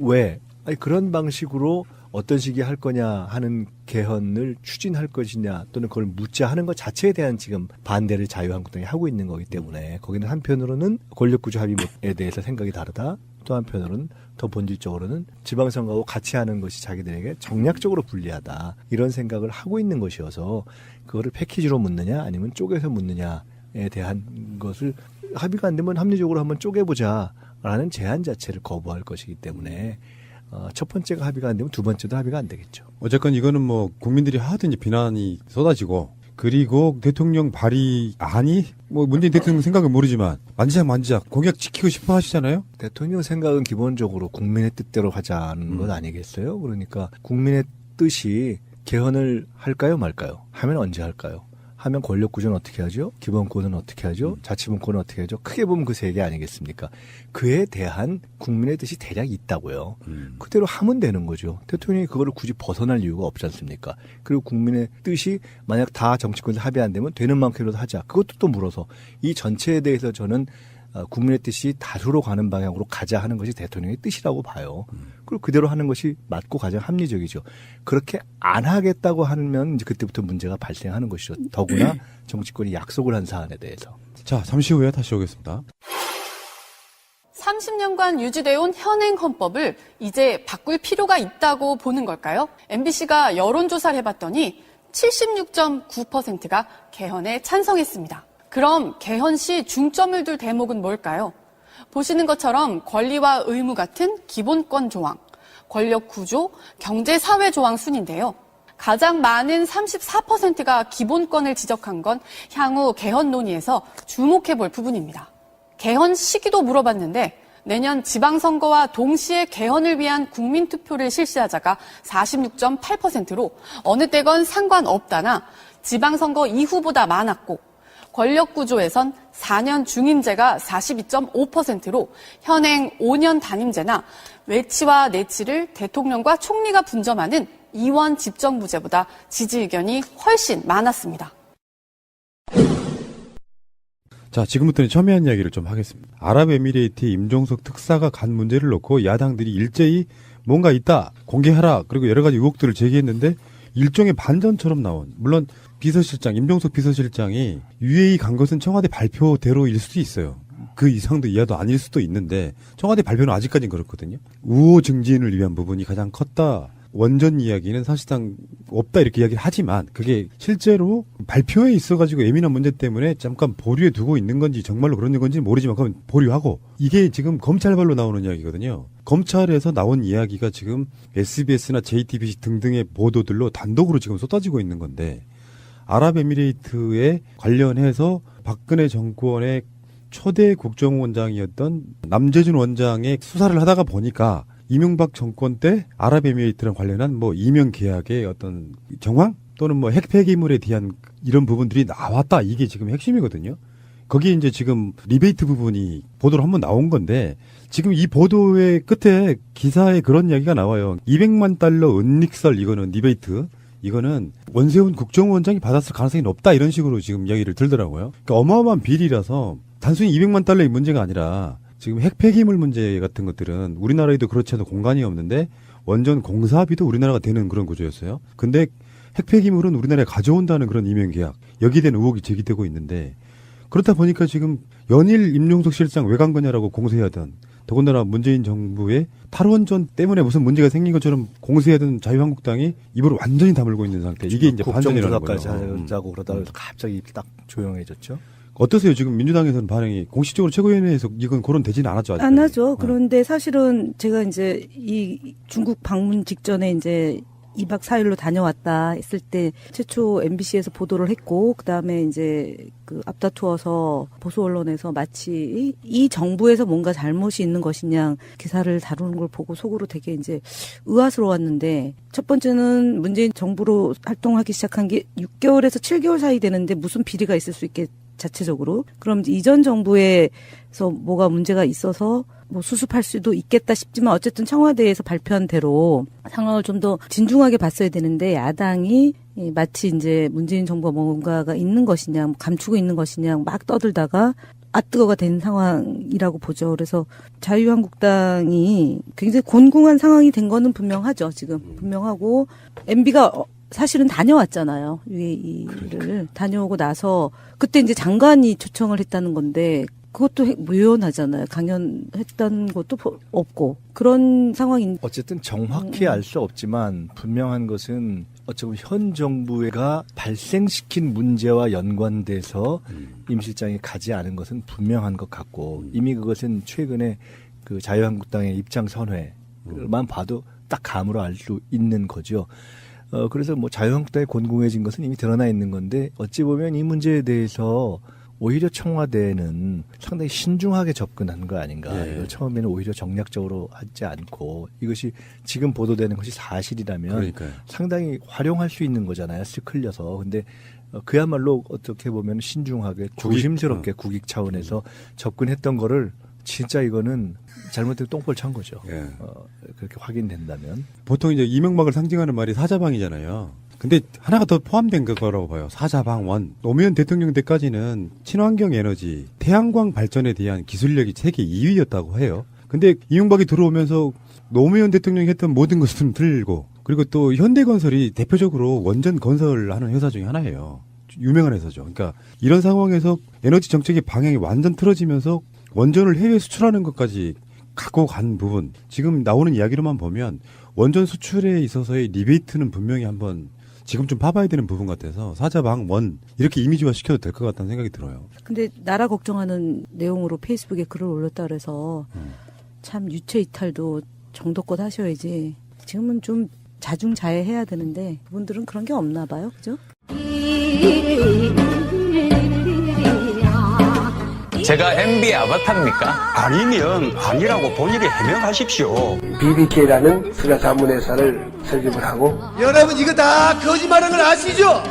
왜? 아니, 그런 방식으로 어떤 식이 할 거냐 하는 개헌을 추진할 것이냐 또는 그걸 묻자 하는 것 자체에 대한 지금 반대를 자유한국당이 하고 있는 거기 때문에 거기는 한편으로는 권력구조 합의에 대해서 생각이 다르다. 또 한편으로는 더 본질적으로는 지방선거하고 같이 하는 것이 자기들에게 정략적으로 불리하다. 이런 생각을 하고 있는 것이어서 그거를 패키지로 묻느냐 아니면 쪼개서 묻느냐에 대한 것을 합의가 안 되면 합리적으로 한번 쪼개보자라는 제안 자체를 거부할 것이기 때문에 첫 번째가 합의가 안 되면 두 번째도 합의가 안 되겠죠. 어쨌건 이거는 뭐 국민들이 하든 비난이 쏟아지고 그리고 대통령 발의안이 뭐 문재인 대통령 생각은 모르지만 만지작 공약 지키고 싶어 하시잖아요. 대통령 생각은 기본적으로 국민의 뜻대로 하자는 것 아니겠어요? 그러니까 국민의 뜻이 개헌을 할까요 말까요? 하면 언제 할까요? 하면 권력구조는 어떻게 하죠? 기본권은 어떻게 하죠? 자치분권은 어떻게 하죠? 크게 보면 그 세 개 아니겠습니까? 그에 대한 국민의 뜻이 대략 있다고요. 그대로 하면 되는 거죠. 대통령이 그거를 굳이 벗어날 이유가 없지 않습니까? 그리고 국민의 뜻이 만약 다 정치권에서 합의 안 되면 되는 만큼이라도 하자. 그것도 또 물어서 이 전체에 대해서 저는 국민의 뜻이 다수로 가는 방향으로 가자 하는 것이 대통령의 뜻이라고 봐요. 그리고 그대로 하는 것이 맞고 가장 합리적이죠. 그렇게 안 하겠다고 하면 이제 그때부터 문제가 발생하는 것이죠. 더구나 정치권이 약속을 한 사안에 대해서. 자, 잠시 후에 다시 오겠습니다. 30년간 유지되어 온 현행 헌법을 이제 바꿀 필요가 있다고 보는 걸까요? MBC가 여론조사를 해봤더니 76.9%가 개헌에 찬성했습니다. 그럼 개헌 시 중점을 둘 대목은 뭘까요? 보시는 것처럼 권리와 의무 같은 기본권 조항, 권력 구조, 경제 사회 조항 순인데요. 가장 많은 34%가 기본권을 지적한 건 향후 개헌 논의에서 주목해 볼 부분입니다. 개헌 시기도 물어봤는데 내년 지방선거와 동시에 개헌을 위한 국민투표를 실시하자가 46.8%로 어느 때건 상관없다나 지방선거 이후보다 많았고 권력구조에선 4년 중임제가 42.5%로 현행 5년 단임제나 외치와 내치를 대통령과 총리가 분점하는 이원 집정부제보다 지지 의견이 훨씬 많았습니다. 자, 지금부터는 첨예한 이야기를 좀 하겠습니다. 아랍에미레이트의 임종석 특사가 간 문제를 놓고 야당들이 일제히 뭔가 있다, 공개하라, 그리고 여러 가지 의혹들을 제기했는데 일종의 반전처럼 나온, 물론 비서실장, 임종석 비서실장이 UAE 간 것은 청와대 발표대로일 수도 있어요. 그 이상도 이하도 아닐 수도 있는데 청와대 발표는 아직까지는 그렇거든요. 우호 증진을 위한 부분이 가장 컸다. 원전 이야기는 사실상 없다 이렇게 이야기를 하지만 그게 실제로 발표에 있어가지고 예민한 문제 때문에 잠깐 보류해 두고 있는 건지 정말로 그런 건지는 모르지만 그건 보류하고 이게 지금 검찰발로 나오는 이야기거든요. 검찰에서 나온 이야기가 지금 SBS나 JTBC 등등의 보도들로 단독으로 지금 쏟아지고 있는 건데 아랍에미레이트에 관련해서 박근혜 정권의 초대 국정원장이었던 남재준 원장의 수사를 하다가 보니까 이명박 정권 때 아랍에미레이트랑 관련한 뭐 이명 계약의 어떤 정황 또는 뭐 핵 폐기물에 대한 이런 부분들이 나왔다. 이게 지금 핵심이거든요. 거기에 이제 지금 리베이트 부분이 보도로 한번 나온 건데 지금 이 보도의 끝에 기사에 그런 이야기가 나와요. 200만 달러 은닉설 이거는 리베이트. 이거는 원세훈 국정원장이 받았을 가능성이 높다 이런 식으로 지금 이야기를 들더라고요. 그러니까 어마어마한 비리라서 단순히 200만 달러의 문제가 아니라 지금 핵 폐기물 문제 같은 것들은 우리나라에도 그렇지 않아도 공간이 없는데 원전 공사비도 우리나라가 되는 그런 구조였어요. 근데 핵 폐기물은 우리나라에 가져온다는 그런 이명계약 여기에 대한 의혹이 제기되고 있는데 그렇다 보니까 지금 연일 임종석 실장 왜 간 거냐라고 공세하던 더군다나 문재인 정부의 탈원전 때문에 무슨 문제가 생긴 것처럼 공세하던 자유한국당이 입을 완전히 다물고 있는 상태. 이게 이제 반전이라는 거예요. 국정조사까지 하자고 그러다가 갑자기 입이 딱 조용해졌죠. 어떠세요? 지금 민주당에서는 반응이 공식적으로 최고위원회에서 이건 거론되지는 않았죠. 아직까지. 안 하죠. 그런데 사실은 제가 이제 이 중국 방문 직전에 이제 2박 4일로 다녀왔다 했을 때 최초 MBC에서 보도를 했고 그다음에 이제 그 앞다투어서 보수 언론에서 마치 이 정부에서 뭔가 잘못이 있는 것이냐 기사를 다루는 걸 보고 속으로 되게 이제 의아스러웠는데 첫 번째는 문재인 정부로 활동하기 시작한 게 6개월에서 7개월 사이 되는데 무슨 비리가 있을 수 있게 자체적으로 그럼 이전 정부에서 뭐가 문제가 있어서 뭐 수습할 수도 있겠다 싶지만 어쨌든 청와대에서 발표한 대로 상황을 좀 더 진중하게 봤어야 되는데 야당이 마치 이제 문재인 정부가 뭔가가 있는 것이냐 감추고 있는 것이냐 막 떠들다가 아뜨거가 된 상황이라고 보죠. 그래서 자유한국당이 굉장히 곤궁한 상황이 된 거는 분명하죠. 지금 분명하고 MB가 사실은 다녀왔잖아요. UAE를 다녀오고 나서 그때 이제 장관이 초청을 했다는 건데 그것도 무효하잖아요. 강연했던 것도 없고 그런 상황인. 어쨌든 정확히 알 수 없지만 분명한 것은 어쩌면 현 정부가 발생시킨 문제와 연관돼서 임 실장이 가지 않은 것은 분명한 것 같고 이미 그것은 최근에 그 자유한국당의 입장 선회만 봐도 딱 감으로 알 수 있는 거죠. 그래서 뭐 자유한국당이 곤궁해진 것은 이미 드러나 있는 건데 어찌 보면 이 문제에 대해서 오히려 청와대는 상당히 신중하게 접근한 거 아닌가. 이걸 처음에는 오히려 정략적으로 하지 않고 이것이 지금 보도되는 것이 사실이라면 그러니까요. 상당히 활용할 수 있는 거잖아요. 쓱 흘려서. 근데 그야말로 어떻게 보면 신중하게 조심스럽게 국익 차원에서 접근했던 거를 진짜 이거는 잘못된 똥볼 찬 거죠. 그렇게 확인된다면. 보통 이제 이명박을 상징하는 말이 사자방이잖아요. 근데 하나가 더 포함된 거라고 봐요. 사자방 원. 노무현 대통령 때까지는 친환경 에너지, 태양광 발전에 대한 기술력이 세계 2위였다고 해요. 근데 이명박이 들어오면서 노무현 대통령이 했던 모든 것은 틀리고, 그리고 또 현대건설이 대표적으로 원전 건설을 하는 회사 중에 하나예요. 유명한 회사죠. 그러니까 이런 상황에서 에너지 정책의 방향이 완전 틀어지면서 원전을 해외 수출하는 것까지 갖고 간 부분, 지금 나오는 이야기로만 보면 원전 수출에 있어서의 리베이트는 분명히 한번 지금 좀 봐봐야 되는 부분 같아서 사자방 원 이렇게 이미지화 시켜도 될 것 같다는 생각이 들어요. 근데 나라 걱정하는 내용으로 페이스북에 글을 올렸다 그래서 참 유체 이탈도 정도껏 하셔야지. 지금은 좀 자중자애해야 되는데 그분들은 그런 게 없나 봐요. 그죠? 제가 MB의 아바타입니까? 아니면 아니라고 본인이 해명하십시오. BBK라는 투자 자문회사를 설립을 하고 여러분 이거 다 거짓말하는 걸 아시죠?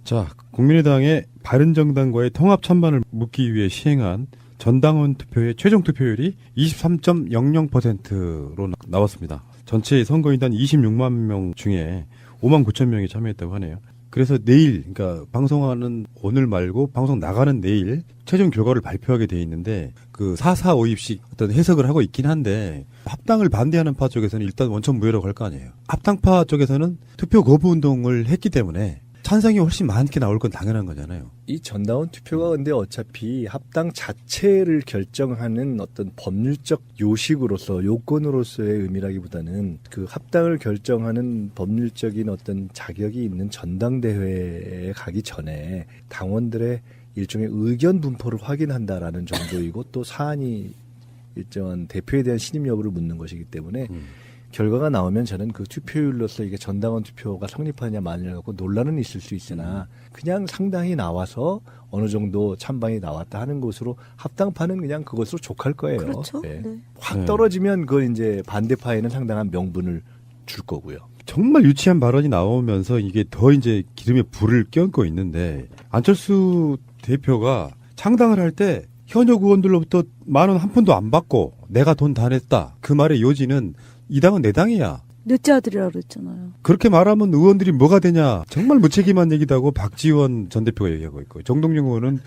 자, 국민의당의 바른정당과의 통합 찬반을 묻기 위해 시행한 전당원 투표의 최종 투표율이 23.00%로 나왔습니다. 전체 선거인단 26만 명 중에 5만 9천 명이 참여했다고 하네요. 그래서 내일, 그러니까 방송하는 오늘 말고 방송 나가는 내일 최종 결과를 발표하게 돼 있는데 그 4,4,5입씩 어떤 해석을 하고 있긴 한데 합당을 반대하는 파 쪽에서는 일단 원천 무효라고 할 거 아니에요. 합당파 쪽에서는 투표 거부 운동을 했기 때문에 찬성이 훨씬 많게 나올 건 당연한 거잖아요. 이 전당원 투표가 근데 어차피 합당 자체를 결정하는 어떤 법률적 요식으로서 요건으로서의 의미라기보다는 그 합당을 결정하는 법률적인 어떤 자격이 있는 전당대회에 가기 전에 당원들의 일종의 의견 분포를 확인한다라는 정도이고 또 사안이 일정한 대표에 대한 신임 여부를 묻는 것이기 때문에 결과가 나오면 저는 그 투표율로서 이게 전당원 투표가 성립하느냐 마느냐 갖고 논란은 있을 수 있으나 그냥 상당히 나와서 어느 정도 찬반이 나왔다 하는 것으로 합당파는 그냥 그것으로 족할 거예요. 그렇죠. 네. 네. 확 떨어지면 그 이제 반대파에는 상당한 명분을 줄 거고요. 정말 유치한 발언이 나오면서 이게 더 이제 기름에 불을 껴안고 있는데 안철수 대표가 창당을 할 때 현역 의원들로부터 10,000원 한 푼도 안 받고 내가 돈 다 냈다. 그 말의 요지는 이 당은 내 당이야. 넷째 아들이라고 그랬잖아요. 그렇게 말하면 의원들이 뭐가 되냐. 정말 무책임한 얘기도 하고 박지원 전 대표가 얘기하고 있고 정동영 의원은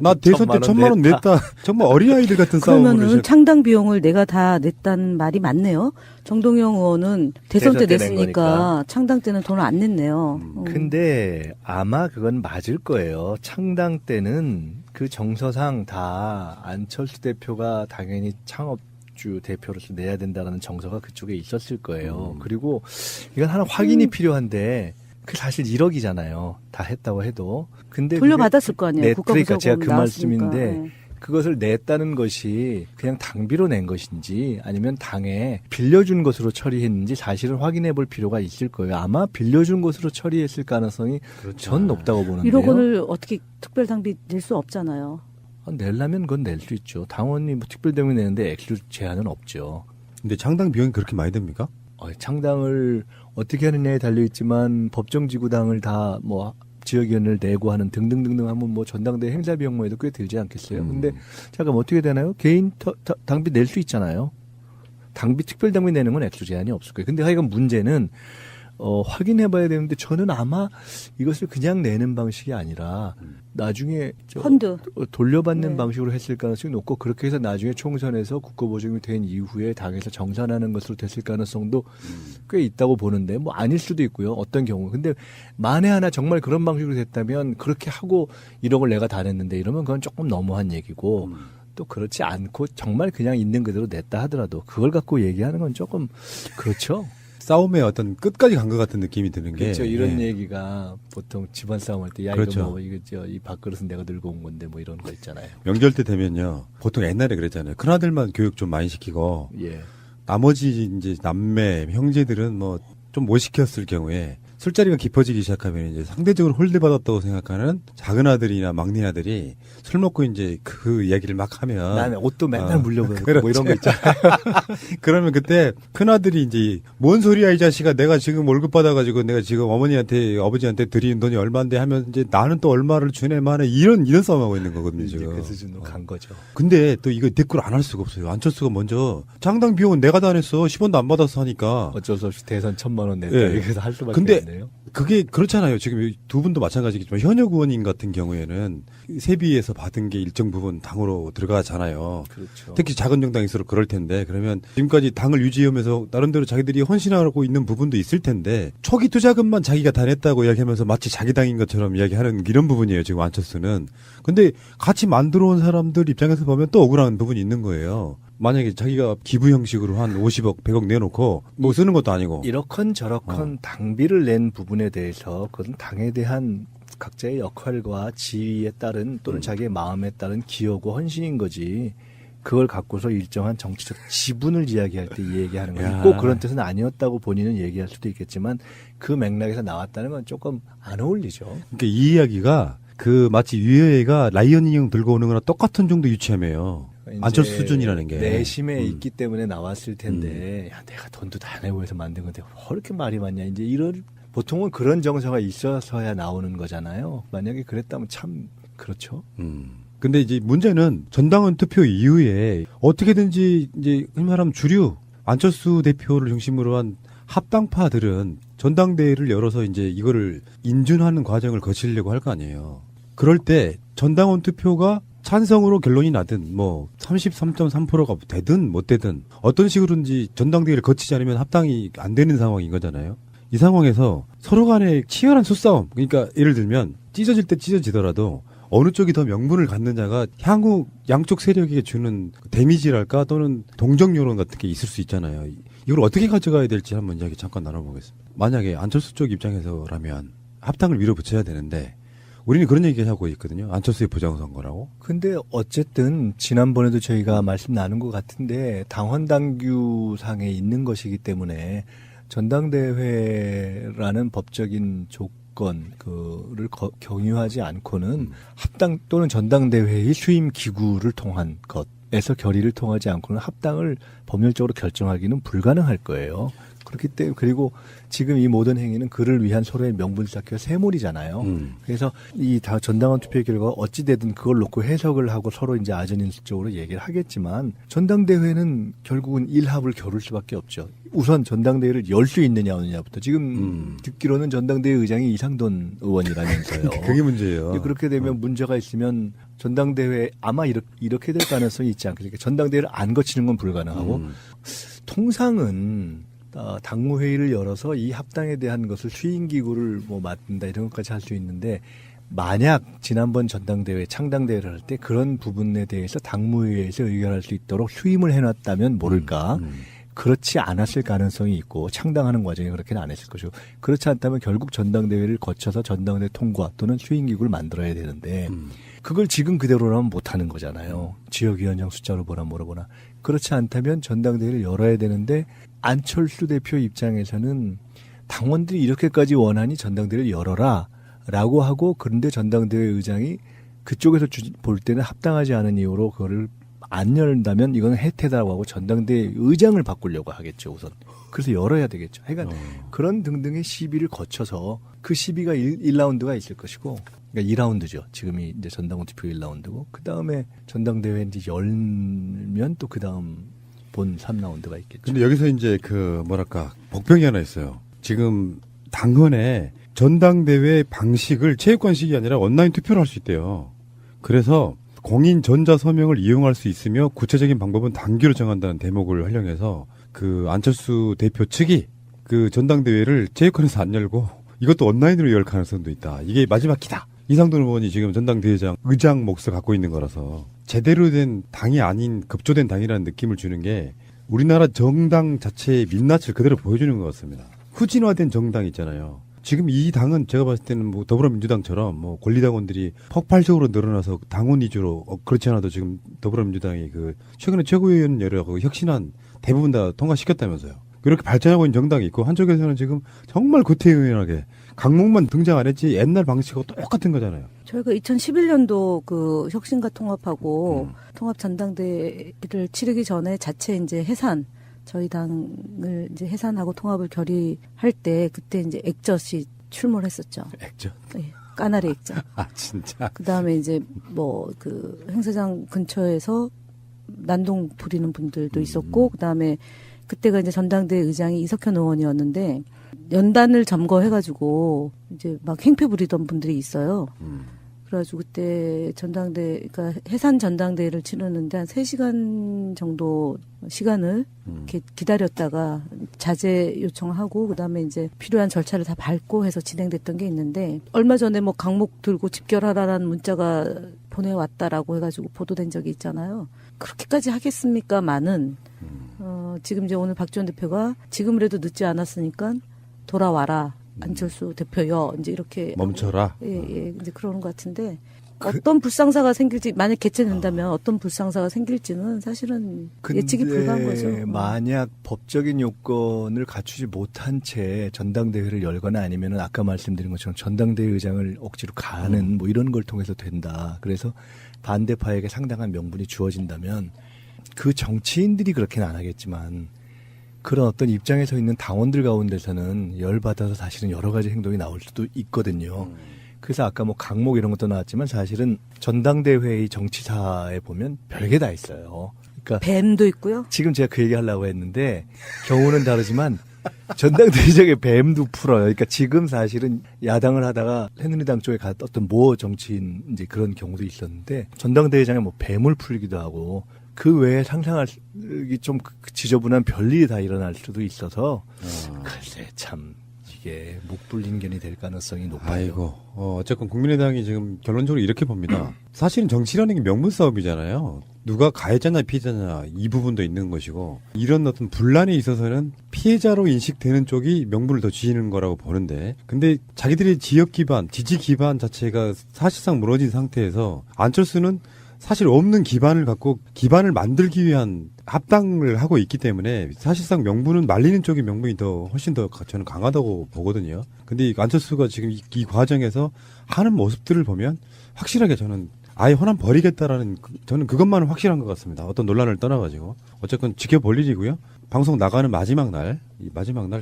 나 대선 때 1,000만 원 냈다. 정말 어린아이들 같은 싸움으로. 그러면은 창당 비용을 내가 다 냈다는 말이 맞네요. 정동영 의원은 대선 때 냈으니까 창당 때는 돈을 안 냈네요. 근데 아마 그건 맞을 거예요. 창당 때는 그 정서상 다 안철수 대표가 당연히 주 대표로서 내야 된다는 정서가 그쪽에 있었을 거예요. 그리고 이건 하나 확인이 필요한데 그 사실 1억이잖아요. 다 했다고 해도. 근데 돌려받았을 거 아니에요. 그러니까 제가 그 나왔으니까. 말씀인데 네. 그것을 냈다는 것이 그냥 당비로 낸 것인지 아니면 당에 빌려준 것으로 처리했는지 사실을 확인해 볼 필요가 있을 거예요. 아마 빌려준 것으로 처리했을 가능성이 전 높다고 보는데요. 1억 원을 어떻게 특별 당비 낼 수 없잖아요. 내려면 그건 낼 수 있죠. 당원이 뭐 특별대회 내는데 액수 제한은 없죠. 근데 창당 비용이 그렇게 많이 듭니까? 창당을 어떻게 하느냐에 달려있지만 법정지구당을 다 뭐 지역위원회를 내고 하는 등등등등 하면 뭐 전당대회 행사 비용 뭐 해도 꽤 들지 않겠어요. 근데 잠깐 어떻게 되나요? 개인 당비 낼 수 있잖아요. 당비 특별당비 내는 건 액수 제한이 없을 거예요. 근데 하여간 문제는 확인해 봐야 되는데 저는 아마 이것을 그냥 내는 방식이 아니라 나중에 펀드 돌려받는 네. 방식으로 했을 가능성이 높고 그렇게 해서 나중에 총선에서 국고보증이 된 이후에 당에서 정산하는 것으로 됐을 가능성도 꽤 있다고 보는데 뭐 아닐 수도 있고요. 어떤 경우. 근데 만에 하나 정말 그런 방식으로 됐다면 그렇게 하고 1억을 내가 다 냈는데 이러면 그건 조금 너무한 얘기고 또 그렇지 않고 정말 그냥 있는 그대로 냈다 하더라도 그걸 갖고 얘기하는 건 조금 그렇죠. 싸움의 어떤 끝까지 간 것 같은 느낌이 드는 게. 그렇죠. 이런 얘기가 보통 집안 싸움 할 때, 야, 그렇죠. 이거 뭐, 이 밥그릇은 내가 들고 온 건데 뭐 이런 거 있잖아요. 명절 때 되면요. 보통 옛날에 그랬잖아요. 큰아들만 교육 좀 많이 시키고. 예. 나머지 이제 남매, 형제들은 뭐 좀 못 시켰을 경우에 술자리가 깊어지기 시작하면 이제 상대적으로 홀대받았다고 생각하는 작은 아들이나 막내 아들이 술 먹고 이제 그 이야기를 막 하면 나는 옷도 맨날 물려보고 뭐 이런 거 있잖아요. 그러면 그때 큰 아들이 이제 뭔 소리야 이 자식아 내가 지금 월급 받아가지고 내가 지금 어머니한테 아버지한테 드리는 돈이 얼마인데 하면 이제 나는 또 얼마를 주네 마네 이런 싸움하고 있는 거거든요 지금. 그 수준으로 간 거죠. 근데 또 이거 댓글 안 할 수가 없어요. 안철수가 먼저 장당 비용은 내가 다 냈어 10원도 안 받아서 하니까 어쩔 수 없이 대선 1,000만 원 냈다. 예. 그래서 할 수밖에 근데 없네요. 그게 그렇잖아요. 지금 두 분도 마찬가지겠지만 현역 의원님 같은 경우에는 세비에서 받은 게 일정 부분 당으로 들어가잖아요. 그렇죠. 특히 작은 정당일수록 그럴 텐데 그러면 지금까지 당을 유지하면서 나름대로 자기들이 헌신하고 있는 부분도 있을 텐데 초기 투자금만 자기가 다 냈다고 이야기하면서 마치 자기 당인 것처럼 이야기하는 이런 부분이에요. 지금 안철수는. 근데 같이 만들어 온 사람들 입장에서 보면 또 억울한 부분이 있는 거예요. 만약에 자기가 기부 형식으로 한 50억, 100억 내놓고 뭐 쓰는 것도 아니고. 이렇건 저렇건 당비를 낸 부분에 대해서 그건 당에 대한 각자의 역할과 지위에 따른 또는 자기의 마음에 따른 기여고 헌신인 거지. 그걸 갖고서 일정한 정치적 지분을 이야기할 때 얘기하는 거예요. 꼭 그런 뜻은 아니었다고 본인은 얘기할 수도 있겠지만 그 맥락에서 나왔다는 건 조금 안 어울리죠. 그러니까 이 이야기가 그 마치 유해가 라이언 인형 들고 오는 거랑 똑같은 정도 유치함이에요. 안철수 수준이라는 게. 내심에 있기 때문에 나왔을 텐데, 야, 내가 돈도 다 내고 해서 만든 건데, 왜 이렇게 말이 많냐. 이제 이런, 보통은 그런 정서가 있어서야 나오는 거잖아요. 만약에 그랬다면 참, 그렇죠. 근데 이제 문제는 전당원 투표 이후에 어떻게든지 이제 흔히 말하면 주류, 안철수 대표를 중심으로 한 합당파들은 전당대회를 열어서 이제 이거를 인준하는 과정을 거치려고 할 거 아니에요. 그럴 때 전당원 투표가 찬성으로 결론이 나든 뭐 33.3%가 되든 못 되든 어떤 식으로든지 전당대회를 거치지 않으면 합당이 안 되는 상황인 거잖아요. 이 상황에서 서로 간에 치열한 수싸움, 그러니까 예를 들면 찢어질 때 찢어지더라도 어느 쪽이 더 명분을 갖는 자가 향후 양쪽 세력에게 주는 데미지랄까 또는 동정 여론 같은 게 있을 수 있잖아요. 이걸 어떻게 가져가야 될지 한번 이야기 잠깐 나눠보겠습니다. 만약에 안철수 쪽 입장에서라면 합당을 밀어붙여야 되는데 우리는 그런 얘기 하고 있거든요. 안철수의 부정선거라고. 근데 어쨌든 지난번에도 저희가 말씀 나눈 것 같은데 당헌 당규상에 있는 것이기 때문에 전당대회라는 법적인 조건을 경유하지 않고는 합당 또는 전당대회의 수임 기구를 통한 것에서 결의를 통하지 않고는 합당을 법률적으로 결정하기는 불가능할 거예요. 그렇기 때문에 그리고 지금 이 모든 행위는 그를 위한 서로의 명분 쌓기와 세몰이잖아요. 그래서 이 다 전당원 투표 결과가 어찌 되든 그걸 놓고 해석을 하고 서로 이제 아전인수적으로 얘기를 하겠지만 전당대회는 결국은 일합을 겨룰 수밖에 없죠. 우선 전당대회를 열 수 있느냐 없느냐부터 지금 듣기로는 전당대회 의장이 이상돈 의원이라면서요. 그게 문제예요. 그렇게 되면 문제가 있으면 전당대회 아마 이렇게 될 가능성이 있지 않겠습니까? 전당대회를 안 거치는 건 불가능하고 통상은 당무회의를 열어서 이 합당에 대한 것을 수임기구를 뭐 맡는다 이런 것까지 할 수 있는데 만약 지난번 전당대회 창당대회를 할 때 그런 부분에 대해서 당무회의에서 의결할 수 있도록 수임을 해놨다면 모를까 그렇지 않았을 가능성이 있고 창당하는 과정에 그렇게는 안 했을 것이고 그렇지 않다면 결국 전당대회를 거쳐서 전당대회 통과 또는 수임기구를 만들어야 되는데 그걸 지금 그대로라면 못하는 거잖아요. 지역위원장 숫자로 보나 뭐라 그렇지 않다면 전당대회를 열어야 되는데 안철수 대표 입장에서는 당원들이 이렇게까지 원하니 전당대회를 열어라 라고 하고 그런데 전당대회 의장이 그쪽에서 볼 때는 합당하지 않은 이유로 그거를 안 열다면 이건 해태다라고 하고 전당대회 의장을 바꾸려고 하겠죠 우선. 그래서 열어야 되겠죠. 그러니까 그런 등등의 시비를 거쳐서 그 시비가 1라운드가 있을 것이고 그러니까 2라운드죠. 지금이 이제 전당원 투표 1라운드고 그 다음에 전당대회 이제 열면 또 그 다음 본 3라운드가 있겠죠. 근데 여기서 이제 복병이 하나 있어요. 지금 당헌에 전당대회 방식을 체육관식이 아니라 온라인 투표를 할 수 있대요. 그래서 공인 전자서명을 이용할 수 있으며 구체적인 방법은 당규로 정한다는 대목을 활용해서 그 안철수 대표 측이 그 전당대회를 체육관에서 안 열고 이것도 온라인으로 열 가능성도 있다. 이게 마지막 기다. 이상돈 의원이 지금 전당대회장 의장 몫을 갖고 있는 거라서 제대로 된 당이 아닌 급조된 당이라는 느낌을 주는 게 우리나라 정당 자체의 민낯을 그대로 보여주는 것 같습니다. 후진화된 정당 있잖아요. 지금 이 당은 제가 봤을 때는 뭐 더불어민주당처럼 뭐 권리당원들이 폭발적으로 늘어나서 당원 위주로 그렇지 않아도 지금 더불어민주당이 그 최근에 최고위원 열어가고 혁신한 대부분 다 통과시켰다면서요. 그렇게 발전하고 있는 정당이 있고 한쪽에서는 지금 정말 구태의연하게 강목만 등장 안 했지 옛날 방식하고 똑같은 거잖아요. 저희가 2011년도 그 혁신과 통합하고 통합 전당대회를 치르기 전에 자체 이제 해산, 저희 당을 이제 해산하고 통합을 결의할 때 그때 이제 액젓이 출몰 했었죠. 액젓? 네. 까나리 액젓. 아, 진짜? 그 다음에 이제 뭐 그 행사장 근처에서 난동 부리는 분들도 있었고, 그 다음에 그때가 이제 전당대회 의장이 이석현 의원이었는데, 연단을 점거해가지고 이제 막 행패 부리던 분들이 있어요. 그래가지고 그때 그러니까 해산 전당대회를 치르는데 한 3시간 정도 시간을 이렇게 기다렸다가 자제 요청하고 그다음에 이제 필요한 절차를 다 밟고 해서 진행됐던 게 있는데, 얼마 전에 뭐 강목 들고 집결하라라는 문자가 보내왔다라고 해가지고 보도된 적이 있잖아요. 그렇게까지 하겠습니까만은 지금 이제 오늘 박지원 대표가 지금이라도 늦지 않았으니까 돌아와라. 안철수 대표여, 이제 이렇게. 멈춰라. 예, 이제 그러는 것 같은데, 어떤 불상사가 생길지, 만약 개최된다면 어떤 불상사가 생길지는 사실은 예측이 불가한 거죠. 만약 법적인 요건을 갖추지 못한 채 전당대회를 열거나 아니면은 아까 말씀드린 것처럼 전당대회 의장을 억지로 가는 뭐 이런 걸 통해서 된다. 그래서 반대파에게 상당한 명분이 주어진다면 그 정치인들이 그렇게는 안 하겠지만 그런 어떤 입장에 서 있는 당원들 가운데서는 열받아서 사실은 여러 가지 행동이 나올 수도 있거든요. 그래서 아까 뭐 강목 이런 것도 나왔지만 사실은 전당대회의 정치사에 보면 별게 다 있어요. 그러니까 뱀도 있고요. 지금 제가 그 얘기 하려고 했는데 경우는 다르지만 전당대회장에 뱀도 풀어요. 그러니까 지금 사실은 야당을 하다가 새누리당 쪽에 어떤 모 정치인 이제 그런 경우도 있었는데 전당대회장에 뭐 뱀을 풀기도 하고 그 외에 상상하기 좀 지저분한 별일이 다 일어날 수도 있어서 글쎄 참 이게 목불인견이 될 가능성이 높아요. 아이고, 어쨌건 국민의당이 지금 결론적으로 이렇게 봅니다. 사실은 정치라는 게 명분 싸움이잖아요. 누가 가해자냐 피해자냐 이 부분도 있는 것이고 이런 어떤 분란에 있어서는 피해자로 인식되는 쪽이 명분을 더 쥐는 거라고 보는데, 근데 자기들의 지역 기반, 지지 기반 자체가 사실상 무너진 상태에서 안철수는 사실 없는 기반을 갖고 기반을 만들기 위한 합당을 하고 있기 때문에 사실상 명분은 말리는 쪽의 명분이 더 훨씬 더 저는 강하다고 보거든요. 근데 안철수가 지금 이 과정에서 하는 모습들을 보면 확실하게 저는 아예 호남 버리겠다라는 저는 그것만은 확실한 것 같습니다. 어떤 논란을 떠나가지고 어쨌건 지켜볼 일이고요. 방송 나가는 마지막 날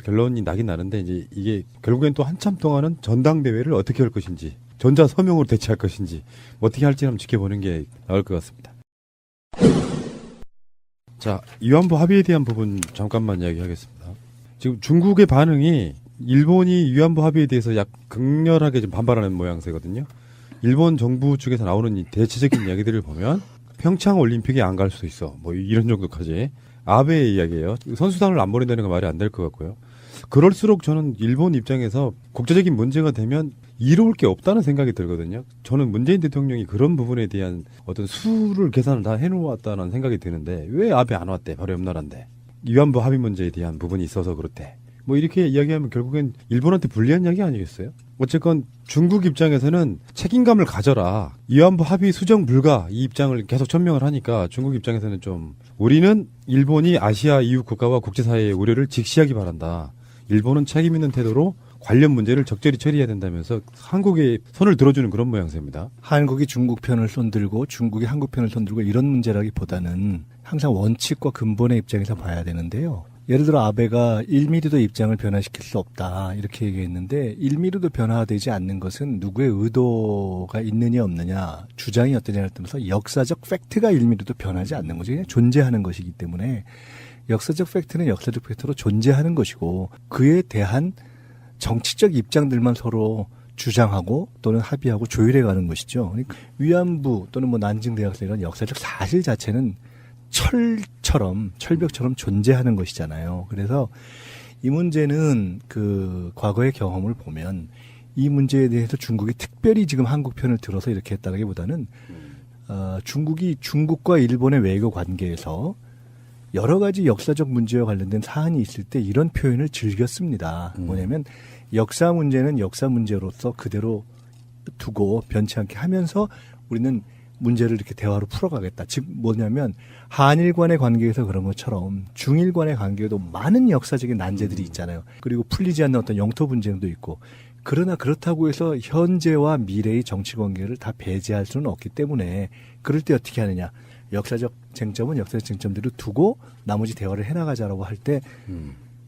결론이 나긴 나는데 이제 이게 결국엔 또 한참 동안은 전당대회를 어떻게 할 것인지 전자 서명으로 대체할 것인지 어떻게 할지 한번 지켜보는 게 나을 것 같습니다. 자, 위안부 합의에 대한 부분 잠깐만 이야기하겠습니다. 지금 중국의 반응이 일본이 위안부 합의에 대해서 약 극렬하게 좀 반발하는 모양새거든요. 일본 정부 쪽에서 나오는 이 대체적인 이야기들을 보면 평창 올림픽에 안 갈 수 있어. 뭐 이런 정도까지. 아베의 이야기예요. 선수단을 안 보낸다는 건 말이 안 될 것 같고요. 그럴수록 저는 일본 입장에서 국제적인 문제가 되면 이로울 게 없다는 생각이 들거든요. 저는 문재인 대통령이 그런 부분에 대한 어떤 수를 계산을 다 해놓았다는 생각이 드는데 왜 아베 안 왔대? 바로 옆나라인데. 위안부 합의 문제에 대한 부분이 있어서 그렇대. 뭐 이렇게 이야기하면 결국엔 일본한테 불리한 이야기 아니겠어요? 어쨌건 중국 입장에서는 책임감을 가져라. 위안부 합의 수정 불가 이 입장을 계속 천명을 하니까 중국 입장에서는 좀 우리는 일본이 아시아 이웃 국가와 국제사회의 우려를 직시하기 바란다. 일본은 책임 있는 태도로 관련 문제를 적절히 처리해야 된다면서 한국에 손을 들어주는 그런 모양새입니다. 한국이 중국 편을 손들고 중국이 한국 편을 손들고 이런 문제라기보다는 항상 원칙과 근본의 입장에서 봐야 되는데요. 예를 들어 아베가 1mm도 입장을 변화시킬 수 없다 이렇게 얘기했는데 1mm도 변화되지 않는 것은 누구의 의도가 있느냐 없느냐 주장이 어떠냐를 떠나서 역사적 팩트가 1mm도 변하지 않는 거죠. 그냥 존재하는 것이기 때문에 역사적 팩트는 역사적 팩트로 존재하는 것이고 그에 대한 정치적 입장들만 서로 주장하고 또는 합의하고 조율해 가는 것이죠. 그러니까 위안부 또는 뭐 난징 대학생 이런 역사적 사실 자체는 철벽처럼 존재하는 것이잖아요. 그래서 이 문제는 그 과거의 경험을 보면 이 문제에 대해서 중국이 특별히 지금 한국 편을 들어서 이렇게 했다기보다는 중국이 중국과 일본의 외교 관계에서 여러 가지 역사적 문제와 관련된 사안이 있을 때 이런 표현을 즐겼습니다. 뭐냐면 역사 문제는 역사 문제로서 그대로 두고 변치 않게 하면서 우리는 문제를 이렇게 대화로 풀어가겠다. 즉 뭐냐면 한일 간의 관계에서 그런 것처럼 중일 간의 관계에도 많은 역사적인 난제들이 있잖아요. 그리고 풀리지 않는 어떤 영토 분쟁도 있고. 그러나 그렇다고 해서 현재와 미래의 정치 관계를 다 배제할 수는 없기 때문에 그럴 때 어떻게 하느냐. 역사적 쟁점은 역사적 쟁점대로 두고 나머지 대화를 해나가자라고 할 때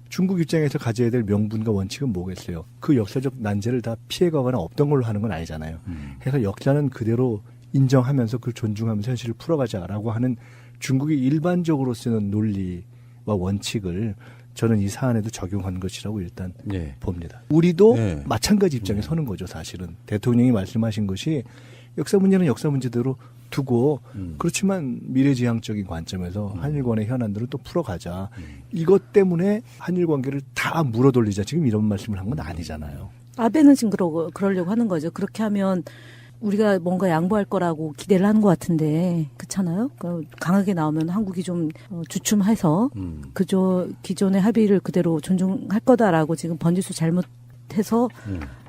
중국 입장에서 가져야 될 명분과 원칙은 뭐겠어요? 그 역사적 난제를 다 피해가거나 없던 걸로 하는 건 아니잖아요. 그래서 역사는 그대로 인정하면서 그걸 존중하면서 현실을 풀어가자라고 하는 중국이 일반적으로 쓰는 논리와 원칙을 저는 이 사안에도 적용한 것이라고 일단 봅니다. 우리도 마찬가지 입장에 서는 거죠, 사실은. 대통령이 말씀하신 것이 역사 문제는 역사 문제대로 두고 그렇지만 미래지향적인 관점에서 한일 간의 현안들을 또 풀어가자. 이것 때문에 한일 관계를 다 물어돌리자. 지금 이런 말씀을 한 건 아니잖아요. 아베는 지금 그러려고 하는 거죠. 그렇게 하면 우리가 뭔가 양보할 거라고 기대를 하는 것 같은데 그렇잖아요. 강하게 나오면 한국이 좀 주춤해서 그저 기존의 합의를 그대로 존중할 거다라고 지금 번지수 잘못해서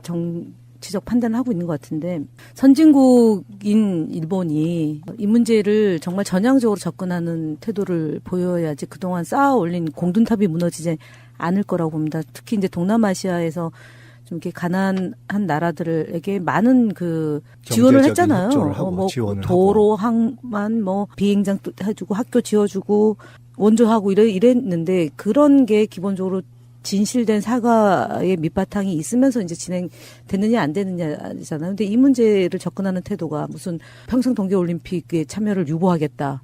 정치적 판단을 하고 있는 것 같은데 선진국인 일본이 이 문제를 정말 전향적으로 접근하는 태도를 보여야지 그동안 쌓아 올린 공든탑이 무너지지 않을 거라고 봅니다. 특히 이제 동남아시아에서 좀 이렇게 가난한 나라들에게 많은 그 지원을 했잖아요. 뭐 도로, 항만, 뭐 비행장 해주고 학교 지어주고 원조하고 이랬는데 그런 게 기본적으로 진실된 사과의 밑바탕이 있으면서 이제 진행됐느냐 안 되느냐잖아요. 근데 이 문제를 접근하는 태도가 무슨 평창 동계올림픽에 참여를 유보하겠다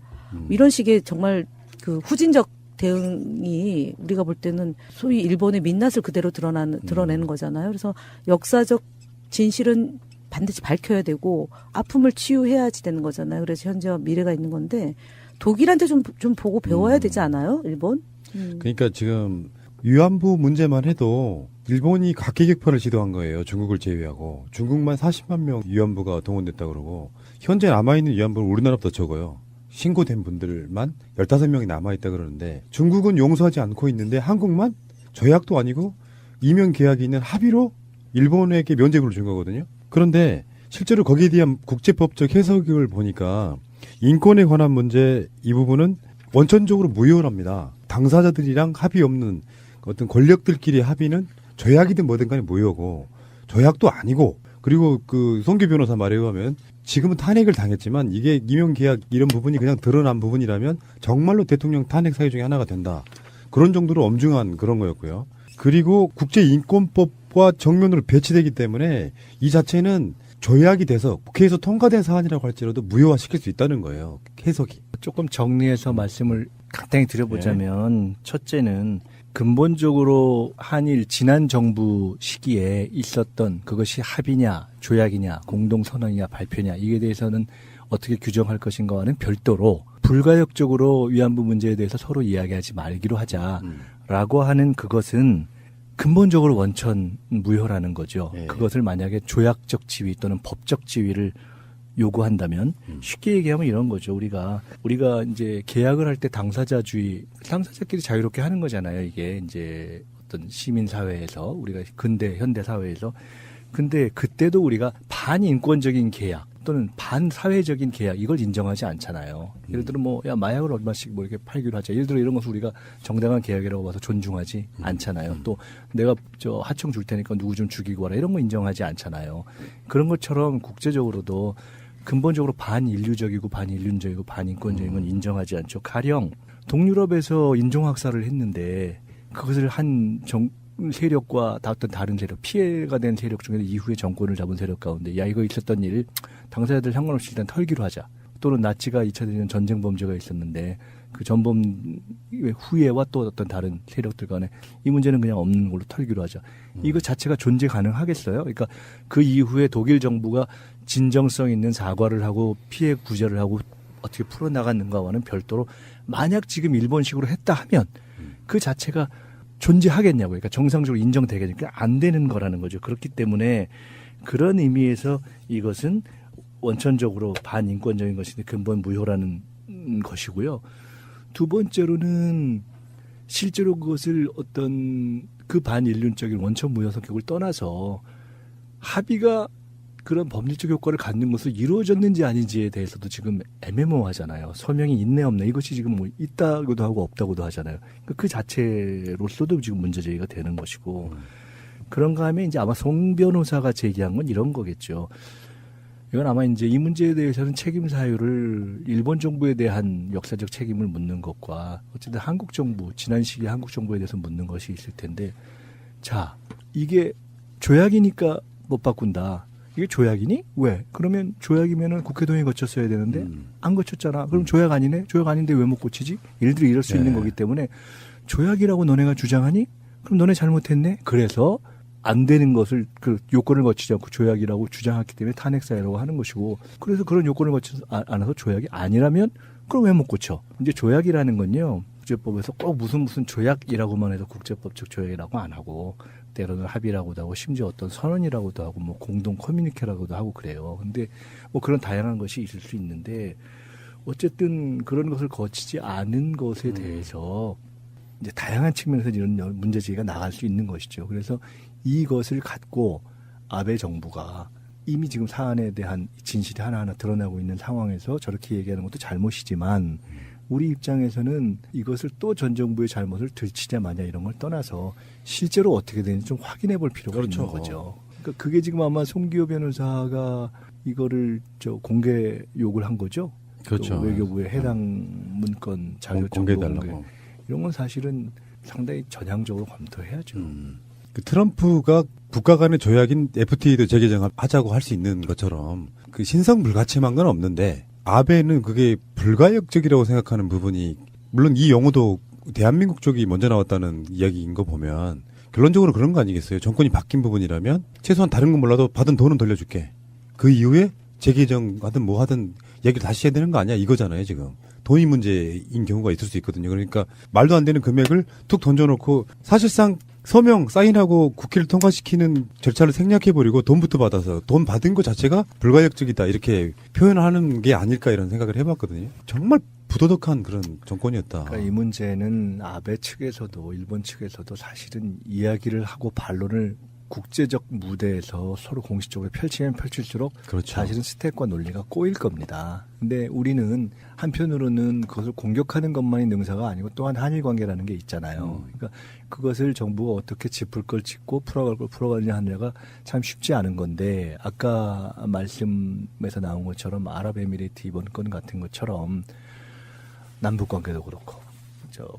이런 식의 정말 그 후진적 대응이 우리가 볼 때는 소위 일본의 민낯을 그대로 드러내는 거잖아요. 그래서 역사적 진실은 반드시 밝혀야 되고 아픔을 치유해야지 되는 거잖아요. 그래서 현재와 미래가 있는 건데 독일한테 좀 보고 배워야 되지 않아요? 일본? 그러니까 지금 위안부 문제만 해도 일본이 각계격파를 시도한 거예요. 중국을 제외하고. 중국만 40만 명 위안부가 동원됐다고 그러고 현재 남아있는 위안부는 우리나라보다 적어요. 신고된 분들만 15명이 남아있다 그러는데 중국은 용서하지 않고 있는데 한국만 조약도 아니고 이명 계약이 있는 합의로 일본에게 면죄부를 준 거거든요. 그런데 실제로 거기에 대한 국제법적 해석을 보니까 인권에 관한 문제 이 부분은 원천적으로 무효랍니다. 당사자들이랑 합의 없는 어떤 권력들끼리 합의는 조약이든 뭐든 간에 무효고 조약도 아니고 그리고 그 송기 변호사 말에 의하면 지금은 탄핵을 당했지만 이게 임용 계약 이런 부분이 그냥 드러난 부분이라면 정말로 대통령 탄핵 사유 중에 하나가 된다. 그런 정도로 엄중한 그런 거였고요. 그리고 국제인권법과 정면으로 배치되기 때문에 이 자체는 조약이 돼서 국회에서 통과된 사안이라고 할지라도 무효화시킬 수 있다는 거예요. 해석이. 조금 정리해서 말씀을 간단히 드려보자면 첫째는 근본적으로 한일 지난 정부 시기에 있었던 그것이 합의냐 조약이냐 공동선언이냐 발표냐 이에 대해서는 어떻게 규정할 것인가와는 별도로 불가역적으로 위안부 문제에 대해서 서로 이야기하지 말기로 하자라고 하는 그것은 근본적으로 원천 무효라는 거죠. 그것을 만약에 조약적 지위 또는 법적 지위를 요구한다면 쉽게 얘기하면 이런 거죠. 우리가 이제 계약을 할 때 당사자끼리 자유롭게 하는 거잖아요. 이게 이제 어떤 시민 사회에서 우리가 근대 현대 사회에서 근데 그때도 우리가 반인권적인 계약 또는 반사회적인 계약 이걸 인정하지 않잖아요. 예를 들어 뭐 야 마약을 얼마씩 뭐 이렇게 팔기로 하자. 예를 들어 이런 것을 우리가 정당한 계약이라고 봐서 존중하지 않잖아요. 또 내가 저 하청 줄 테니까 누구 좀 죽이고 와라 이런 거 인정하지 않잖아요. 그런 것처럼 국제적으로도 근본적으로 반인류적이고 반인륜적이고 반인권적인 건 인정하지 않죠. 가령 동유럽에서 인종학살을 했는데 그것을 한 세력과 어떤 다른 세력, 피해가 된 세력 중에서 이후에 정권을 잡은 세력 가운데 야 이거 있었던 일 당사자들 상관없이 일단 털기로 하자. 또는 나치가 2차 대전 전쟁 범죄가 있었는데 그 전범 후예와 또 어떤 다른 세력들 간에 이 문제는 그냥 없는 걸로 털기로 하자. 이거 자체가 존재 가능하겠어요? 그러니까 그 이후에 독일 정부가 진정성 있는 사과를 하고 피해 구제를 하고 어떻게 풀어나갔는가와는 별도로 만약 지금 일본식으로 했다 하면 그 자체가 존재하겠냐고요. 그러니까 정상적으로 인정되겠냐고요. 그러니까 안 되는 거라는 거죠. 그렇기 때문에 그런 의미에서 이것은 원천적으로 반인권적인 것인데 근본 무효라는 것이고요. 두 번째로는 실제로 그것을 어떤 그 반인륜적인 원천 무효 성격을 떠나서 합의가 그런 법리적 효과를 갖는 것으로 이루어졌는지 아닌지에 대해서도 지금 애매모호하잖아요. 설명이 있네 없네 이것이 지금 뭐 있다고도 하고 없다고도 하잖아요. 그러니까 그 자체로서도 지금 문제 제기가 되는 것이고 그런가 하면 이제 아마 송 변호사가 제기한 건 이런 거겠죠. 이건 아마 이제 이 문제에 대해서는 책임 사유를 일본 정부에 대한 역사적 책임을 묻는 것과 어쨌든 한국 정부, 지난 시기에 한국 정부에 대해서 묻는 것이 있을 텐데 자, 이게 조약이니까 못 바꾼다. 이게 조약이니? 왜? 그러면 조약이면은 국회 동의 거쳤어야 되는데 안 거쳤잖아. 그럼 조약 아니네? 조약 아닌데 왜 못 고치지? 일들이 이럴 수 있는 거기 때문에 조약이라고 너네가 주장하니? 그럼 너네 잘못했네? 그래서 안 되는 것을 그 요건을 거치지 않고 조약이라고 주장했기 때문에 탄핵 사유라고 하는 것이고 그래서 그런 요건을 거치지 않아서 조약이 아니라면 그럼 왜 못 고쳐? 이제 조약이라는 건요. 국제법에서 꼭 무슨 조약이라고만 해서 국제법적 조약이라고 안 하고 때로는 합의라고도 하고 심지어 어떤 선언이라고도 하고 뭐 공동 커뮤니케라고도 하고 그래요. 근데 뭐 그런 다양한 것이 있을 수 있는데 어쨌든 그런 것을 거치지 않은 것에 대해서 이제 다양한 측면에서 이런 문제 제기가 나갈 수 있는 것이죠. 그래서 이것을 갖고 아베 정부가 이미 지금 사안에 대한 진실이 하나하나 드러나고 있는 상황에서 저렇게 얘기하는 것도 잘못이지만 우리 입장에서는 이것을 또 전 정부의 잘못을 들치자 마냐 이런 걸 떠나서 실제로 어떻게 되는지 좀 확인해 볼 필요가 있는 거죠. 그러니까 그게 지금 아마 송기호 변호사가 이거를 공개 욕을 한 거죠. 그렇죠. 외교부에 해당 문건 자료 공개해달라고. 이런 건 사실은 상당히 전향적으로 검토해야죠. 그 트럼프가 국가 간의 조약인 FTA도 재개정하자고 할 수 있는 것처럼 그 신성 불가침한 건 없는데 아베는 그게 불가역적이라고 생각하는 부분이 물론 이 용어도 대한민국 쪽이 먼저 나왔다는 이야기인 거 보면 결론적으로 그런 거 아니겠어요? 정권이 바뀐 부분이라면 최소한 다른 건 몰라도 받은 돈은 돌려줄게. 그 이후에 재개정하든 뭐 하든 얘기를 다시 해야 되는 거 아니야 이거잖아요 지금. 돈이 문제인 경우가 있을 수 있거든요. 그러니까 말도 안 되는 금액을 툭 던져놓고 사실상 서명 사인하고 국회를 통과시키는 절차를 생략해버리고 돈부터 받아서 돈 받은 것 자체가 불가역적이다 이렇게 표현하는 게 아닐까 이런 생각을 해봤거든요. 정말 부도덕한 그런 정권이었다. 그러니까 이 문제는 아베 측에서도 일본 측에서도 사실은 이야기를 하고 반론을 국제적 무대에서 서로 공식적으로 펼치면 펼칠수록 그렇죠. 사실은 스텝과 논리가 꼬일 겁니다. 근데 우리는 한편으로는 그것을 공격하는 것만이 능사가 아니고 또한 한일 관계라는 게 있잖아요. 그러니까 그것을 정부가 어떻게 짚을 걸 짚고 풀어갈 걸 풀어가느냐 하느냐가 참 쉽지 않은 건데 아까 말씀에서 나온 것처럼 아랍에미리트 이번 건 같은 것처럼 남북 관계도 그렇고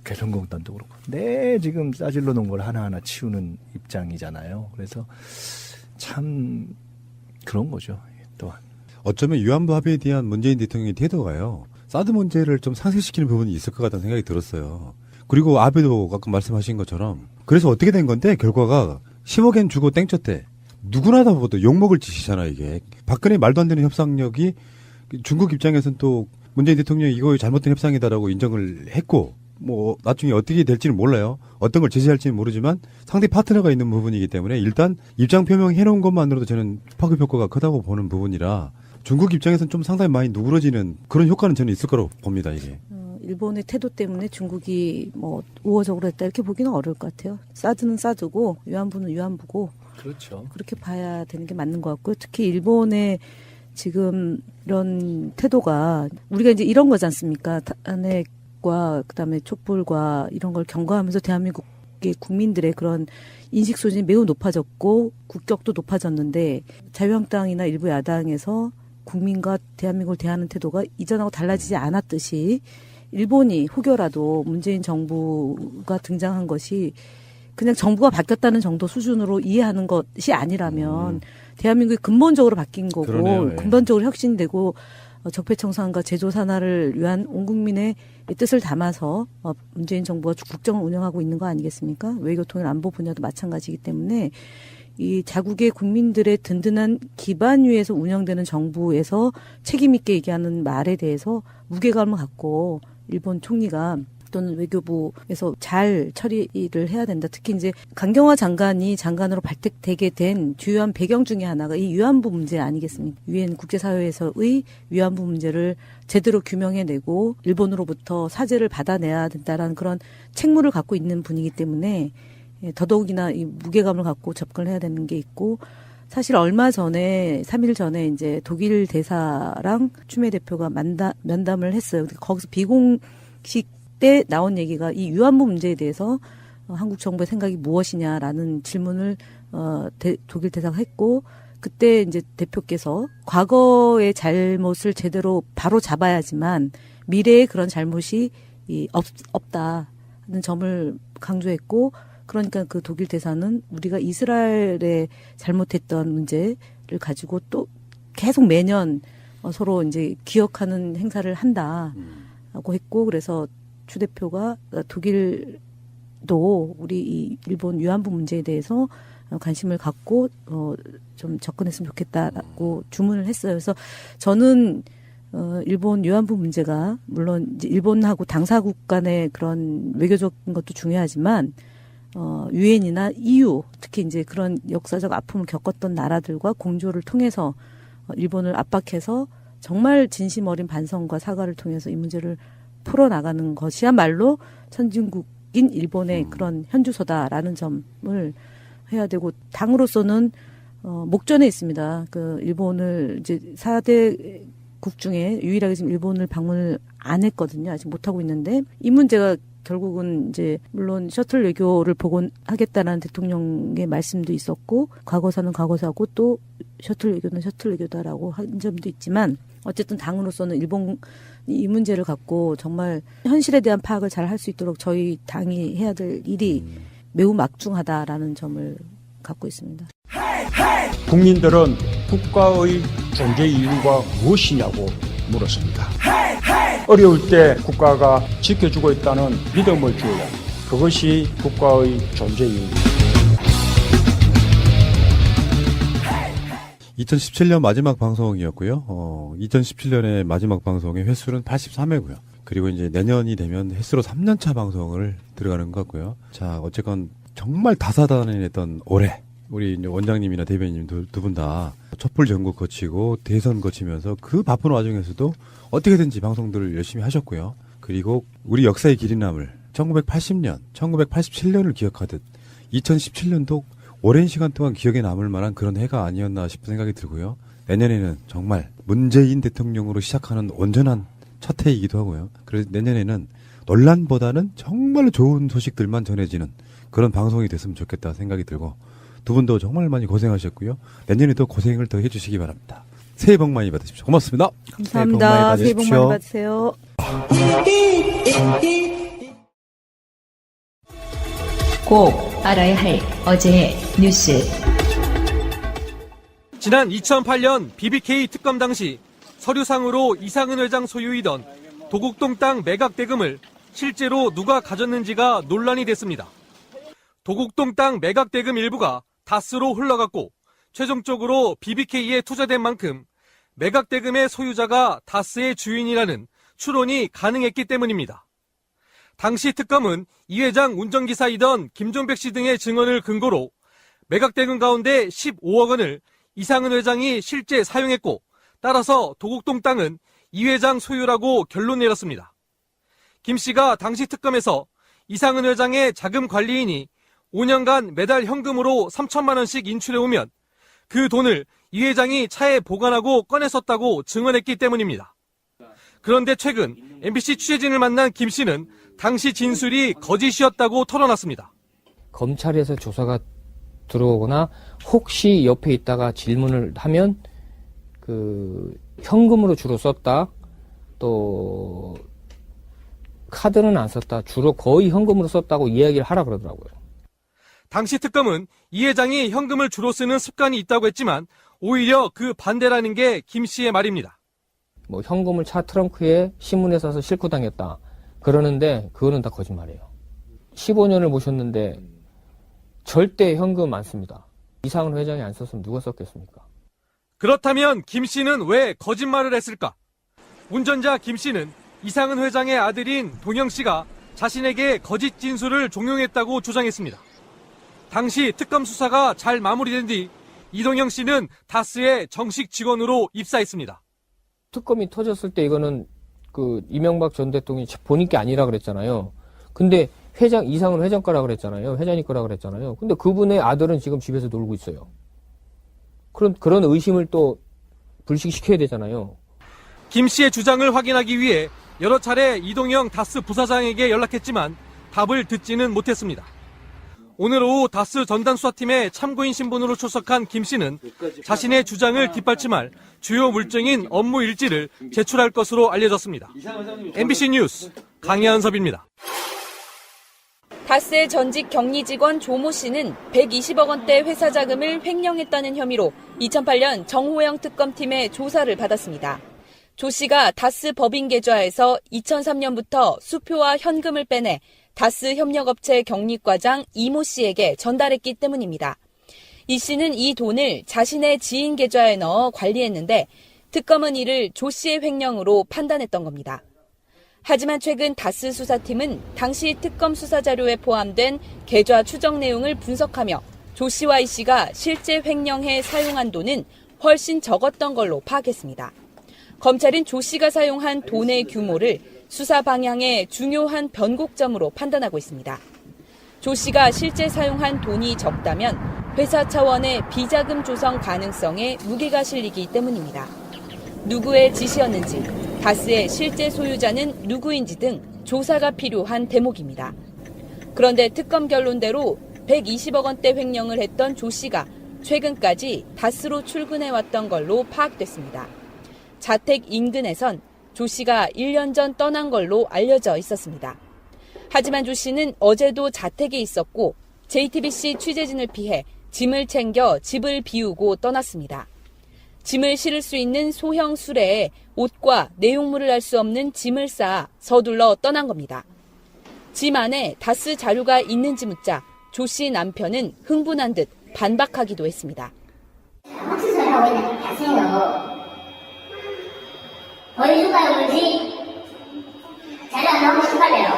개성공단도 그렇고 지금 싸질러 놓은 걸 하나하나 치우는 입장이잖아요. 그래서 참 그런 거죠. 또한 어쩌면 위안부 합의에 대한 문재인 대통령의 태도가요. 사드 문제를 좀 상쇄시키는 부분이 있을 것 같다는 생각이 들었어요. 그리고 아베도 아까 말씀하신 것처럼 그래서 어떻게 된 건데 결과가 10억엔 주고 땡쳤대. 누구나 다 봐도 욕먹을 짓이잖아 이게. 박근혜 말도 안 되는 협상력이 중국 입장에서는 또 문재인 대통령이 이거 잘못된 협상이다라고 인정을 했고 뭐 나중에 어떻게 될지는 몰라요. 어떤 걸 제시할지는 모르지만 상대 파트너가 있는 부분이기 때문에 일단 입장 표명해놓은 것만으로도 저는 파급 효과가 크다고 보는 부분이라 중국 입장에서는 좀 상당히 많이 누그러지는 그런 효과는 저는 있을 거라고 봅니다. 이게. 일본의 태도 때문에 중국이 뭐 우호적으로 했다 이렇게 보기는 어려울 것 같아요. 사드는 사드고 위안부는 위안부고 그렇죠. 그렇게 봐야 되는 게 맞는 것 같고요. 특히 일본의 지금 이런 태도가 우리가 이제 이런 거지 않습니까? 탄핵과 그다음에 촛불과 이런 걸 경과하면서 대한민국의 국민들의 그런 인식 수준이 매우 높아졌고 국격도 높아졌는데 자유한국당이나 일부 야당에서 국민과 대한민국을 대하는 태도가 이전하고 달라지지 않았듯이 일본이 혹여라도 문재인 정부가 등장한 것이 그냥 정부가 바뀌었다는 정도 수준으로 이해하는 것이 아니라면 대한민국이 근본적으로 바뀐 거고 그러네요. 근본적으로 혁신되고 적폐청산과 제조산하를 위한 온 국민의 뜻을 담아서 문재인 정부가 국정을 운영하고 있는 거 아니겠습니까? 외교통일 안보 분야도 마찬가지이기 때문에 이 자국의 국민들의 든든한 기반 위에서 운영되는 정부에서 책임 있게 얘기하는 말에 대해서 무게감을 갖고 일본 총리가 또는 외교부에서 잘 처리를 해야 된다. 특히 이제 강경화 장관이 장관으로 발탁되게 된 주요한 배경 중에 하나가 이 위안부 문제 아니겠습니까? 유엔 국제사회에서의 위안부 문제를 제대로 규명해내고 일본으로부터 사죄를 받아내야 된다라는 그런 책무를 갖고 있는 분이기 때문에 더더욱이나 이 무게감을 갖고 접근을 해야 되는 게 있고 사실 얼마 전에 3일 전에 이제 독일 대사랑 추미애 대표가 면담을 했어요. 거기서 비공식 때 나온 얘기가 이 위안부 문제에 대해서 한국 정부의 생각이 무엇이냐라는 질문을 독일 대사가 했고, 그때 이제 대표께서 과거의 잘못을 제대로 바로 잡아야지만 미래에 그런 잘못이 없다는 점을 강조했고, 그러니까 그 독일 대사는 우리가 이스라엘에 잘못했던 문제를 가지고 또 계속 매년 서로 이제 기억하는 행사를 한다고 했고, 그래서 추 대표가 독일도 우리 이 일본 위안부 문제에 대해서 관심을 갖고 좀 접근했으면 좋겠다라고 주문을 했어요. 그래서 저는 일본 위안부 문제가 물론 이제 일본하고 당사국 간의 그런 외교적인 것도 중요하지만 유엔이나 EU 특히 이제 그런 역사적 아픔을 겪었던 나라들과 공조를 통해서 일본을 압박해서 정말 진심 어린 반성과 사과를 통해서 이 문제를 풀어나가는 것이야말로 선진국인 일본의 그런 현주소다라는 점을 해야 되고, 당으로서는 목전에 있습니다. 그 일본을 이제 4대 국 중에 유일하게 지금 일본을 방문을 안 했거든요. 아직 못 하고 있는데 이 문제가 결국은 이제 물론 셔틀 외교를 복원하겠다는 대통령의 말씀도 있었고, 과거사는 과거사고 또 셔틀 외교는 셔틀 외교다라고 한 점도 있지만, 어쨌든 당으로서는 일본 이 문제를 갖고 정말 현실에 대한 파악을 잘 할 수 있도록 저희 당이 해야 될 일이 매우 막중하다라는 점을 갖고 있습니다. 국민들은 국가의 존재 이유가 무엇이냐고 물었습니다. 어려울 때 국가가 지켜주고 있다는 믿음을 주어야 그것이 국가의 존재 이유입니다. 2017년 마지막 방송이었고요. 2017년의 마지막 방송의 횟수는 83회고요. 그리고 이제 내년이 되면 횟수로 3년차 방송을 들어가는 것 같고요. 자, 어쨌건 정말 다사다난했던 올해 우리 이제 원장님이나 대변인님 두 분 다 촛불 전국 거치고 대선 거치면서 그 바쁜 와중에서도 어떻게든지 방송들을 열심히 하셨고요. 그리고 우리 역사의 길이 남을 1980년, 1987년을 기억하듯 2017년도 오랜 시간 동안 기억에 남을 만한 그런 해가 아니었나 싶은 생각이 들고요. 내년에는 정말 문재인 대통령으로 시작하는 온전한 첫 해이기도 하고요. 그래서 내년에는 논란보다는 정말 좋은 소식들만 전해지는 그런 방송이 됐으면 좋겠다 생각이 들고, 두 분도 정말 많이 고생하셨고요. 내년에도 고생을 더 해주시기 바랍니다. 새해 복 많이 받으십시오. 고맙습니다. 감사합니다. 새해 복 많이 받으세요. 꼭 알아야 할 어제의 뉴스. 지난 2008년 BBK 특검 당시 서류상으로 이상은 회장 소유이던 도곡동 땅 매각 대금을 실제로 누가 가졌는지가 논란이 됐습니다. 도곡동 땅 매각 대금 일부가 다스로 흘러갔고, 최종적으로 BBK에 투자된 만큼 매각 대금의 소유자가 다스의 주인이라는 추론이 가능했기 때문입니다. 당시 특검은 이 회장 운전기사이던 김종백 씨 등의 증언을 근거로 매각 대금 가운데 15억 원을 이상은 회장이 실제 사용했고, 따라서 도곡동 땅은 이 회장 소유라고 결론 내렸습니다. 김 씨가 당시 특검에서 이상은 회장의 자금 관리인이 5년간 매달 현금으로 3천만 원씩 인출해오면 그 돈을 이 회장이 차에 보관하고 꺼내 썼다고 증언했기 때문입니다. 그런데 최근 MBC 취재진을 만난 김 씨는 당시 진술이 거짓이었다고 털어놨습니다. 검찰에서 조사가 들어오거나 혹시 옆에 있다가 질문을 하면 그 현금으로 주로 썼다, 또 카드는 안 썼다, 주로 거의 현금으로 썼다고 이야기를 하라 그러더라고요. 당시 특검은 이 회장이 현금을 주로 쓰는 습관이 있다고 했지만 오히려 그 반대라는 게 김 씨의 말입니다. 뭐 현금을 차 트렁크에 신문에 싸서 싣고 다녔다 그러는데 그거는 다 거짓말이에요. 15년을 모셨는데 절대 현금 안 씁니다. 이상은 회장이 안 썼으면 누가 썼겠습니까? 그렇다면 김 씨는 왜 거짓말을 했을까? 운전자 김 씨는 이상은 회장의 아들인 동영 씨가 자신에게 거짓 진술을 종용했다고 주장했습니다. 당시 특검 수사가 잘 마무리된 뒤 이동영 씨는 다스의 정식 직원으로 입사했습니다. 특검이 터졌을 때 이거는 그 이명박 전 대통령이 본인 게 아니라 그랬잖아요. 근데 이상은 회장 거라 그랬잖아요. 회장님 거라 그랬잖아요. 근데 그분의 아들은 지금 집에서 놀고 있어요. 그런 의심을 또 불식시켜야 되잖아요. 김 씨의 주장을 확인하기 위해 여러 차례 이동영 다스 부사장에게 연락했지만 답을 듣지는 못했습니다. 오늘 오후 다스 전단 수사팀의 참고인 신분으로 출석한 김 씨는 자신의 주장을 뒷받침할 주요 물증인 업무 일지를 제출할 것으로 알려졌습니다. MBC 뉴스 강야은섭입니다. 다스의 전직 격리 직원 조모 씨는 120억 원대 회사 자금을 횡령했다는 혐의로 2008년 정호영 특검팀의 조사를 받았습니다. 조 씨가 다스 법인 계좌에서 2003년부터 수표와 현금을 빼내 다스 협력업체 격리과장 이모 씨에게 전달했기 때문입니다. 이 씨는 이 돈을 자신의 지인 계좌에 넣어 관리했는데 특검은 이를 조 씨의 횡령으로 판단했던 겁니다. 하지만 최근 다스 수사팀은 당시 특검 수사 자료에 포함된 계좌 추적 내용을 분석하며 조 씨와 이 씨가 실제 횡령해 사용한 돈은 훨씬 적었던 걸로 파악했습니다. 검찰은 조 씨가 사용한 돈의 규모를 수사 방향의 중요한 변곡점으로 판단하고 있습니다. 조 씨가 실제 사용한 돈이 적다면 회사 차원의 비자금 조성 가능성에 무게가 실리기 때문입니다. 누구의 지시였는지, 다스의 실제 소유자는 누구인지 등 조사가 필요한 대목입니다. 그런데 특검 결론대로 120억 원대 횡령을 했던 조 씨가 최근까지 다스로 출근해왔던 걸로 파악됐습니다. 자택 인근에선 조 씨가 1년 전 떠난 걸로 알려져 있었습니다. 하지만 조 씨는 어제도 자택에 있었고 JTBC 취재진을 피해 짐을 챙겨 집을 비우고 떠났습니다. 짐을 실을 수 있는 소형 수레에 옷과 내용물을 알 수 없는 짐을 쌓아 서둘러 떠난 겁니다. 짐 안에 다스 자료가 있는지 묻자 조 씨 남편은 흥분한 듯 반박하기도 했습니다. 무슨 소리 하고 있나 하세요. 보여줄까요, 그러지? 자료 너무 심할래요.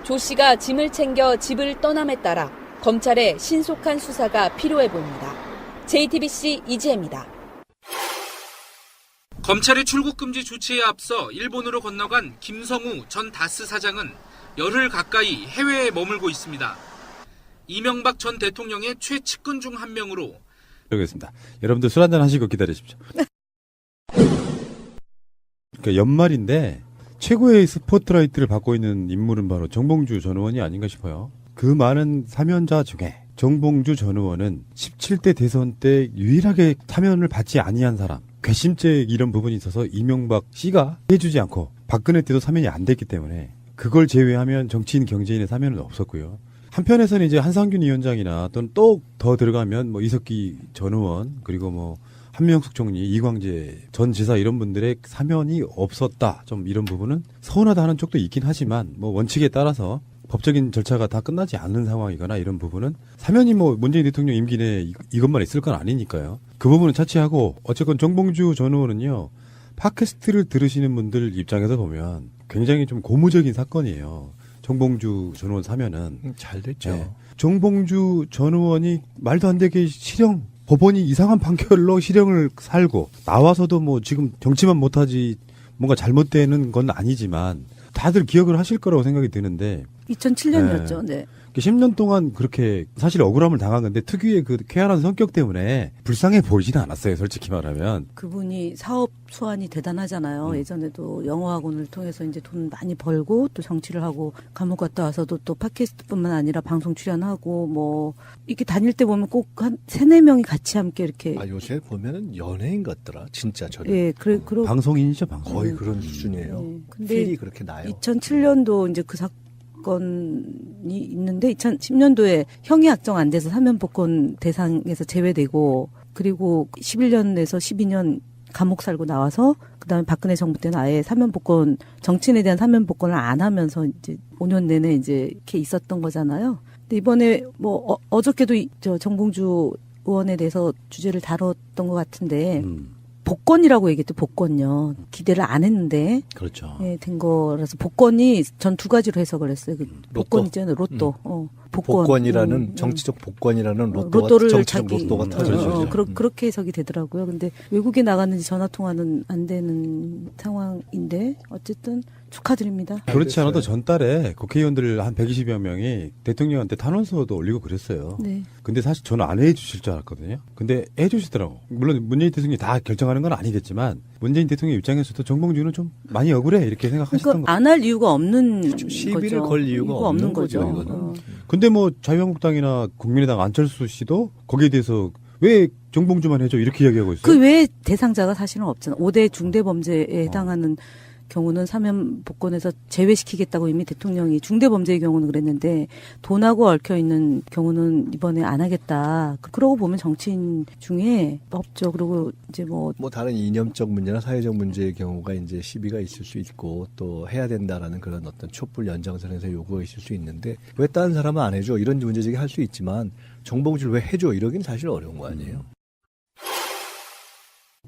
조 씨가 짐을 챙겨 집을 떠남에 따라 검찰의 신속한 수사가 필요해 보입니다. JTBC 이지혜입니다. 검찰의 출국 금지 조치에 앞서 일본으로 건너간 김성우 전 다스 사장은 열흘 가까이 해외에 머물고 있습니다. 이명박 전 대통령의 최측근 중 한 명으로. 여기겠습니다. 여러분들 술 한잔 하시고 기다리십시오. 그러니까 연말인데 최고의 스포트라이트를 받고 있는 인물은 바로 정봉주 전 의원이 아닌가 싶어요. 그 많은 사면자 중에 정봉주 전 의원은 17대 대선 때 유일하게 사면을 받지 아니한 사람. 괘씸죄 이런 부분이 있어서 이명박 씨가 해주지 않고 박근혜 때도 사면이 안 됐기 때문에 그걸 제외하면 정치인 경제인의 사면은 없었고요. 한편에서는 이제 한상균 위원장이나 또는 또 더 들어가면 뭐 이석기 전 의원 그리고 뭐 한명숙 총리, 이광재 전 지사 이런 분들의 사면이 없었다. 좀 이런 부분은 서운하다 하는 쪽도 있긴 하지만 뭐 원칙에 따라서 법적인 절차가 다 끝나지 않는 상황이거나 이런 부분은 사면이 뭐 문재인 대통령 임기 내에 이것만 있을 건 아니니까요. 그 부분은 차치하고 어쨌건 정봉주 전 의원은요. 팟캐스트를 들으시는 분들 입장에서 보면 굉장히 좀 고무적인 사건이에요. 정봉주 전 의원 사면은. 잘 됐죠. 네. 정봉주 전 의원이 말도 안 되게 실형, 법원이 이상한 판결로 실형을 살고 나와서도 뭐 지금 정치만 못하지 뭔가 잘못되는 건 아니지만 다들 기억을 하실 거라고 생각이 드는데 2007년이었죠. 네. 10년 동안 그렇게 사실 억울함을 당한 건데 특유의 그 쾌활한 성격 때문에 불쌍해 보이지는 않았어요. 솔직히 말하면. 그분이 사업 수완이 대단하잖아요. 예전에도 영어학원을 통해서 이제 돈 많이 벌고 또 정치를 하고 감옥 갔다 와서도 또 팟캐스트뿐만 아니라 방송 출연하고 뭐 이렇게 다닐 때 보면 꼭 한 3-4명이 같이 함께 이렇게. 아, 요새 보면은 연예인 같더라. 진짜 저는. 예, 방송인이죠, 방송. 거의 그런 수준이에요. 예, 근데 필이 그렇게 나요. 2007년도 이제 그 사건이 있는데 2010년도에 형이 확정 안 돼서 사면복권 대상에서 제외되고 그리고 11년에서 12년 감옥 살고 나와서 그다음에 박근혜 정부 때는 아예 사면복권 정치인에 대한 사면복권을 안 하면서 이제 5년 내내 이제 이렇게 있었던 거잖아요. 근데 이번에 뭐 어저께도 저 정봉주 의원에 대해서 주제를 다뤘던 것 같은데 복권이라고 얘기했죠. 복권요. 기대를 안 했는데 그렇죠. 예, 된 거라서 복권이 전 2가지로 해석을 했어요. 그 복권 있잖아요. 로또. 복권이라는 정치적 복권이라는 로또를 정치적 로또가 터져죠. 그렇게 해석이 되더라고요. 근데 외국에 나갔는지 전화 통화는 안 되는 상황인데 어쨌든 축하드립니다. 그렇지 않아도 전달에 국회의원들 한 120여 명이 대통령한테 탄원서도 올리고 그랬어요. 네. 근데 사실 저는 안 해주실 줄 알았거든요. 근데 해주시더라고. 물론 문재인 대통령이 다 결정하는 건 아니겠지만 문재인 대통령 입장에서도 정봉주는 좀 많이 억울해 이렇게 생각하셨던 그러니까 안 할 이유가 없는 시비를 거죠. 걸 이유가 없는 거죠. 이거는. 근데 뭐 자유한국당이나 국민의당 안철수 씨도 거기에 대해서 왜 정봉주만 해줘 이렇게 이야기하고 있어요. 그 외에 대상자가 사실은 없잖아. 5대 중대범죄에 해당하는 경우는 사면 복권에서 제외시키겠다고 이미 대통령이 중대범죄의 경우는 그랬는데 돈하고 얽혀있는 경우는 이번에 안 하겠다. 그러고 보면 정치인 중에 없죠. 그리고 이제 뭐 다른 이념적 문제나 사회적 문제의 경우가 이제 시비가 있을 수 있고 또 해야 된다라는 그런 어떤 촛불 연장선에서 요구가 있을 수 있는데 왜 다른 사람은 안 해줘 이런 문제제기 할 수 있지만 정봉주를 왜 해줘 이러긴 사실 어려운 거 아니에요.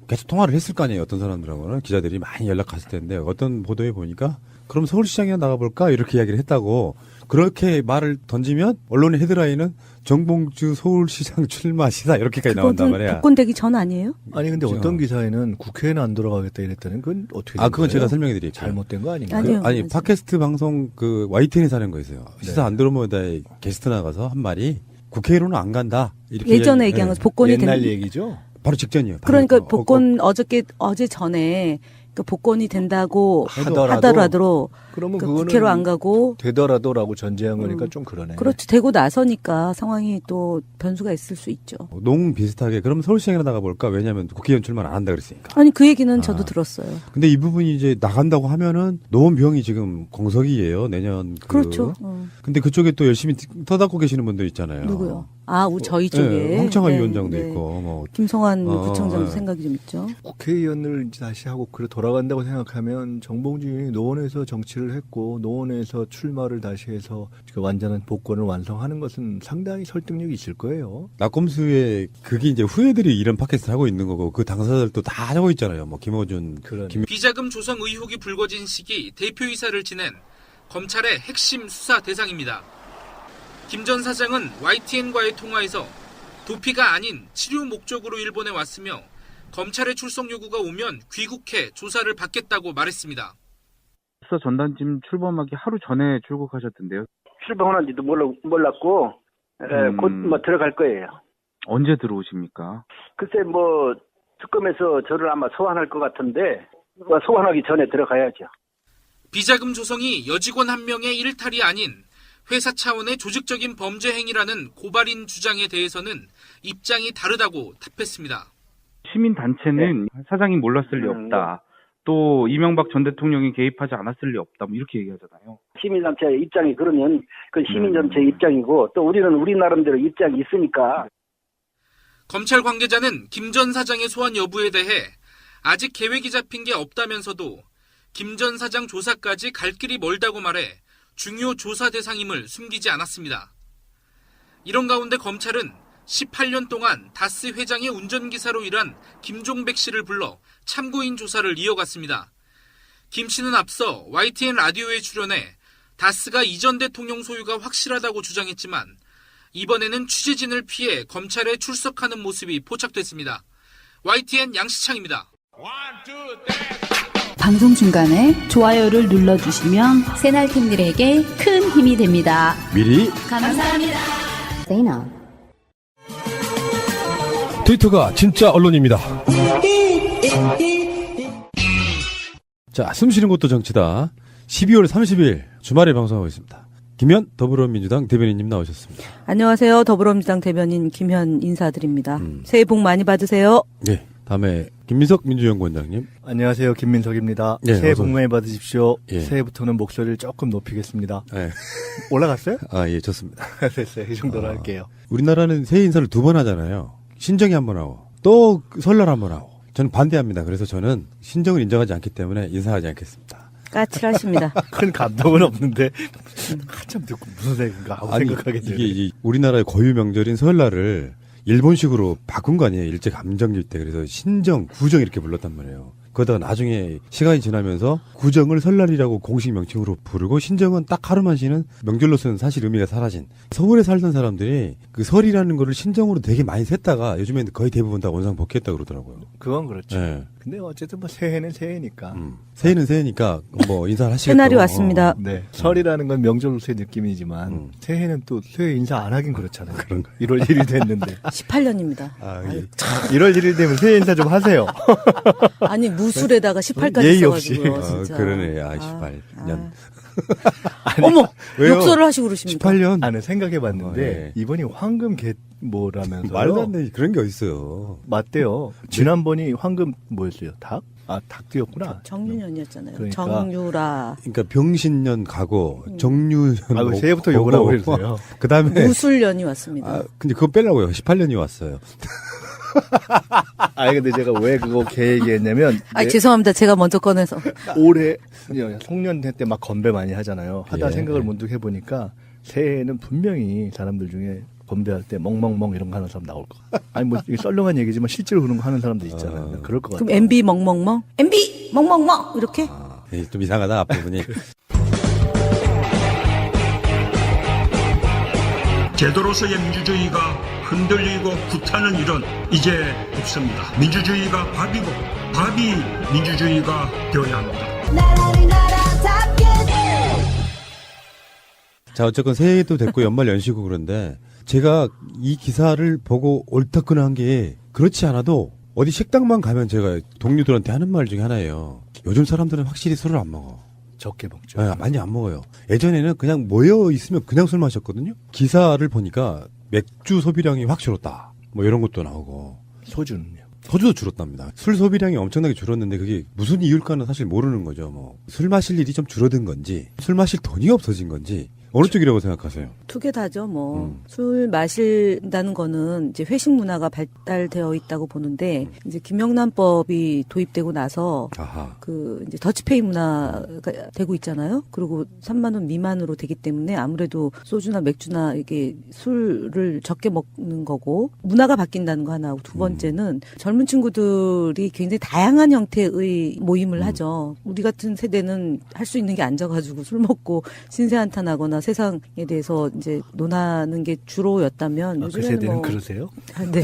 계속 통화를 했을 거 아니에요. 어떤 사람들하고는 기자들이 많이 연락갔을 텐데 어떤 보도에 보니까 그럼 서울시장에 나가볼까 이렇게 이야기를 했다고 그렇게 말을 던지면 언론의 헤드라인은 정봉주 서울시장 출마 시사 이렇게까지 나온단 말이야. 복권 되기 전 아니에요? 아니 근데 어떤 기사에는 국회에는 안 돌아가겠다 이랬다는 건 어떻게 된 그건 거예요? 제가 설명해 드릴게요. 잘못된 거 아닌가요? 아니요. 아니 팟캐스트 방송 그 YTN에서 하는 거 있어요. 시사 네. 안드로메다에 게스트 나가서 한 말이 국회로는 안 간다. 이렇게 예전에 얘기한 거 복권이 옛날 얘기죠? 바로 직전이에요. 그러니까 복권 어제 전에 그 복권이 된다고 하더라도 그러면 그 그거는 국회로 안 가고 되더라도라고 전제한 거니까 좀 그러네. 그렇죠. 되고 나서니까 상황이 또 변수가 있을 수 있죠. 농 비슷하게 그럼 서울시장에 나가볼까? 왜냐하면 국회의원 출마를 안 한다 그랬으니까. 아니 그 얘기는 저도 들었어요. 근데 이 부분이 이제 나간다고 하면은 노원병이 지금 공석이에요. 내년 그렇죠. 근데 그쪽에 또 열심히 터닫고 계시는 분들 있잖아요. 누구요? 저희 쪽에 네, 황창화 위원장도 있고 뭐 김성환 구청장도 생각이 좀 있죠. 국회의원을 이제 다시 하고 그래 돌아간다고 생각하면 정봉주 의원이 노원에서 정치를 했고 노원에서 출마를 다시 해서 완전한 복권을 완성하는 것은 상당히 설득력이 있을 거예요. 낙검수에 그게 이제 후예들이 이런 팟캐스트를 하고 있는 거고 그 당사자들도 다 하고 있잖아요. 뭐 김어준, 비자금 조성 의혹이 불거진 시기 대표이사를 지낸 검찰의 핵심 수사 대상입니다. 김 전 사장은 YTN과의 통화에서 도피가 아닌 치료 목적으로 일본에 왔으며 검찰의 출석 요구가 오면 귀국해 조사를 받겠다고 말했습니다. 전단짐 출범하기 하루 전에 출국하셨던데요. 출범하는지도 몰랐고 곧 들어갈 거예요. 언제 들어오십니까? 글쎄 특검에서 저를 아마 소환할 것 같은데 소환하기 전에 들어가야죠. 비자금 조성이 여직원 한 명의 일탈이 아닌 회사 차원의 조직적인 범죄 행위라는 고발인 주장에 대해서는 입장이 다르다고 답했습니다. 시민단체는 사장이 몰랐을 리 없다. 또 이명박 전 대통령이 개입하지 않았을 리 없다. 뭐 이렇게 얘기하잖아요. 시민단체 입장이 그러면 그 시민단체 입장이고 또 우리는 우리 나름대로 입장이 있으니까. 검찰 관계자는 김 전 사장의 소환 여부에 대해 아직 계획이 잡힌 게 없다면서도 김 전 사장 조사까지 갈 길이 멀다고 말해 중요 조사 대상임을 숨기지 않았습니다. 이런 가운데 검찰은 18년 동안 다스 회장의 운전기사로 일한 김종백 씨를 불러 참고인 조사를 이어갔습니다. 김 씨는 앞서 YTN 라디오에 출연해 다스가 이전 대통령 소유가 확실하다고 주장했지만 이번에는 취재진을 피해 검찰에 출석하는 모습이 포착됐습니다. YTN 양시창입니다. 방송 중간에 좋아요를 눌러주시면 새날팀들에게 큰 힘이 됩니다. 미리 감사합니다. 트위터가 진짜 언론입니다. 자, 숨쉬는 곳도 정치다. 12월 30일 주말에 방송하고 있습니다. 김현 더불어민주당 대변인님 나오셨습니다. 안녕하세요. 더불어민주당 대변인 김현 인사드립니다. 새해 복 많이 받으세요. 네. 다음에 김민석 민주연구원장님. 안녕하세요. 김민석입니다. 네, 새해 복 많이 받으십시오. 예. 새해부터는 목소리를 조금 높이겠습니다. 네. 올라갔어요? 예, 좋습니다. 됐어요. 이 정도로 할게요. 우리나라는 새해 인사를 2번 하잖아요. 신정이 한 번 하고 또 설날 한 번 하고. 저는 반대합니다. 그래서 저는 신정을 인정하지 않기 때문에 인사하지 않겠습니다. 까칠하십니다. 큰 감동은 없는데 한참 듣고 무슨 생각인가 하고 생각하게 되네요. 이게 우리나라의 고유 명절인 설날을 일본식으로 바꾼 거 아니에요. 일제 감정기 때. 그래서 신정, 구정 이렇게 불렀단 말이에요. 그러다가 나중에 시간이 지나면서 구정을 설날이라고 공식 명칭으로 부르고 신정은 딱 하루만 쉬는 명절로서는 사실 의미가 사라진. 서울에 살던 사람들이 그 설이라는 거를 신정으로 되게 많이 셌다가 요즘에는 거의 대부분 다 원상복귀했다고 그러더라고요. 그건 그렇죠. 네. 근데 어쨌든 뭐 새해는 새해니까. 새해는 새해니까 뭐 인사를 하시겠죠. 새날이 왔습니다. 네. 설이라는 건 명절로서의 느낌이지만 새해는 또 새해 인사 안 하긴 그렇잖아요. 그런가요? 1월 1일 됐는데. 18년입니다. 아, 예. 1월 1일 되면 새해 인사 좀 하세요. 아니 무술에다가 18까지 예의 없이. 써가지고요. 진짜. 그러네. 18년. 어머 왜요? 욕설을 하시고 그러십니까? 18년. 아니 생각해봤는데 예. 이번이 황금 뭐라면서요. 말도 안 돼. 그런 게 어딨어요. 맞대요. 지난번이 황금 뭐였어요? 닭? 아, 닭띠였구나. 정유년이었잖아요. 그러니까. 정유라. 그러니까 병신년 가고 정유년. 아, 새해부터 욕을 하고 그랬어요. 그 다음에. 무술년이 왔습니다. 아, 근데 그거 빼려고요. 18년이 왔어요. 아니, 근데 제가 왜 그거 얘기했냐면. 아, 죄송합니다. 제가 먼저 꺼내서. 올해, 송년회 때 막 건배 많이 하잖아요. 하다 예. 생각을 문득 해보니까 새해에는 분명히 사람들 중에 건배할 때 멍멍멍 이런 거 하는 사람 나올 거. 아니, 뭐, 이게 썰렁한 얘기지만 실제로 그런 거 하는 사람도 있잖아요. 그럴 것 같아요. 그럼 MB 멍멍멍? MB 멍멍멍! 이렇게? 예, 좀 이상하다, 앞부분이. 제도로서의 민주주의가 흔들리고 구타는 일은 이제 없습니다. 민주주의가 밥이고 밥이 민주주의가 되어야 합니다. 자, 어쨌건 새해도 됐고 연말 연시고 그런데 제가 이 기사를 보고 옳다구나 한 게 그렇지 않아도 어디 식당만 가면 제가 동료들한테 하는 말 중에 하나예요. 요즘 사람들은 확실히 술을 안 먹어. 적게 먹죠. 네, 많이 안 먹어요. 예전에는 그냥 모여 있으면 그냥 술 마셨거든요. 기사를 보니까 맥주 소비량이 확 줄었다. 뭐 이런 것도 나오고. 소주는요? 소주도 줄었답니다. 술 소비량이 엄청나게 줄었는데 그게 무슨 이유일까는 사실 모르는 거죠. 뭐 술 마실 일이 좀 줄어든 건지, 술 마실 돈이 없어진 건지. 어느 쪽이라고 생각하세요? 두 개 다죠, 뭐. 술 마신다는 거는 이제 회식 문화가 발달되어 있다고 보는데, 이제 김영란법이 도입되고 나서, 아하. 그, 이제 더치페이 문화가 되고 있잖아요? 그리고 3만원 미만으로 되기 때문에 아무래도 소주나 맥주나 이게 술을 적게 먹는 거고, 문화가 바뀐다는 거 하나고, 두 번째는 젊은 친구들이 굉장히 다양한 형태의 모임을 하죠. 우리 같은 세대는 할 수 있는 게 앉아가지고 술 먹고 신세한탄하거나 세상에 대해서 이제 논하는 게 주로였다면 그 세대는 그러세요? 아, 네.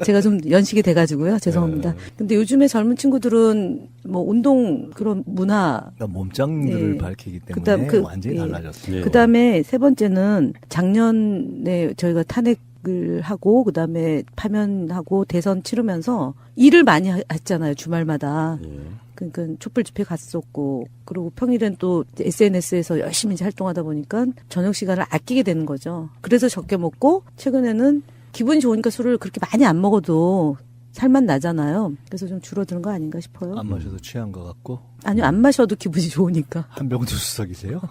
제가 좀 연식이 돼가지고요. 죄송합니다. 근데 요즘에 젊은 친구들은 뭐 운동 그런 문화. 그러니까 몸짱들을 네. 밝히기 때문에 완전히 달라졌어요. 그다음에 세 번째는 작년에 저희가 탄핵을 하고 그다음에 파면하고 대선 치르면서 일을 많이 했잖아요. 주말마다. 그러니까 촛불 집회 갔었고 그리고 평일엔 또 SNS에서 열심히 이제 활동하다 보니까 저녁 시간을 아끼게 되는 거죠. 그래서 적게 먹고 최근에는 기분이 좋으니까 술을 그렇게 많이 안 먹어도 살만 나잖아요. 그래서 좀 줄어드는 거 아닌가 싶어요. 안 마셔도 취한 것 같고. 아니요, 안 마셔도 기분이 좋으니까. 한병도 수석이세요?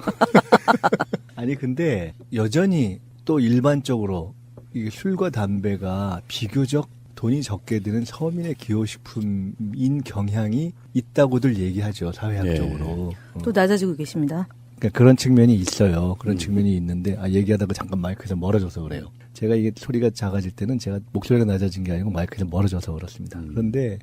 아니 근데 여전히 또 일반적으로 이게 술과 담배가 비교적 돈이 적게 드는 서민의 기호식품인 경향이 있다고들 얘기하죠, 사회학적으로. 또 낮아지고 계십니다. 그러니까 그런 측면이 있어요. 그런 측면이 있는데 얘기하다가 잠깐 마이크에서 멀어져서 그래요. 제가 이게 소리가 작아질 때는 제가 목소리가 낮아진 게 아니고 마이크에서 멀어져서 그렇습니다. 그런데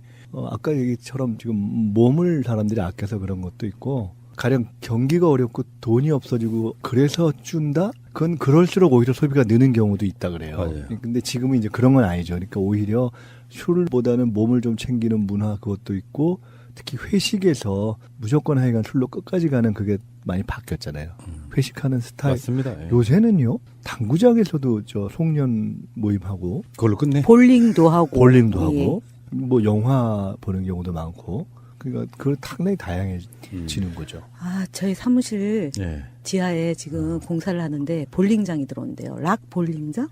아까 얘기처럼 지금 몸을 사람들이 아껴서 그런 것도 있고 가령 경기가 어렵고 돈이 없어지고 그래서 준다? 그건 그럴수록 오히려 소비가 느는 경우도 있다 그래요. 맞아요. 근데 지금은 이제 그런 건 아니죠. 그러니까 오히려 술보다는 몸을 좀 챙기는 문화 그것도 있고 특히 회식에서 무조건 하여간 술로 끝까지 가는 그게 많이 바뀌었잖아요. 회식하는 스타일. 맞습니다. 예. 요새는요. 당구장에서도 저 송년 모임하고 그걸로 끝내. 볼링도 하고. 하고 뭐 영화 보는 경우도 많고. 그러니까 그 상당히 다양해지는 거죠. 아, 저희 사무실 지하에 지금 공사를 하는데 볼링장이 들어온대요. 락 볼링장?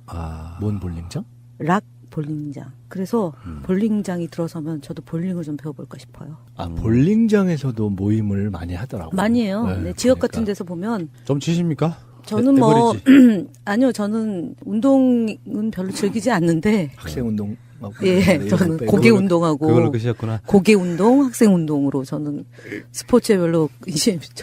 뭔 볼링장? 락 볼링장. 그래서 볼링장이 들어서면 저도 볼링을 좀 배워볼까 싶어요. 볼링장에서도 모임을 많이 하더라고요. 많이 해요. 네, 네, 지역 그러니까. 같은 데서 보면. 좀 치십니까? 저는 뭐, 아니요, 저는 운동은 별로 즐기지 않는데. 학생 운동. 예, 저는 고개 운동하고. 그걸로 끝이었구나. 고개 운동, 학생 운동으로 저는 스포츠에 별로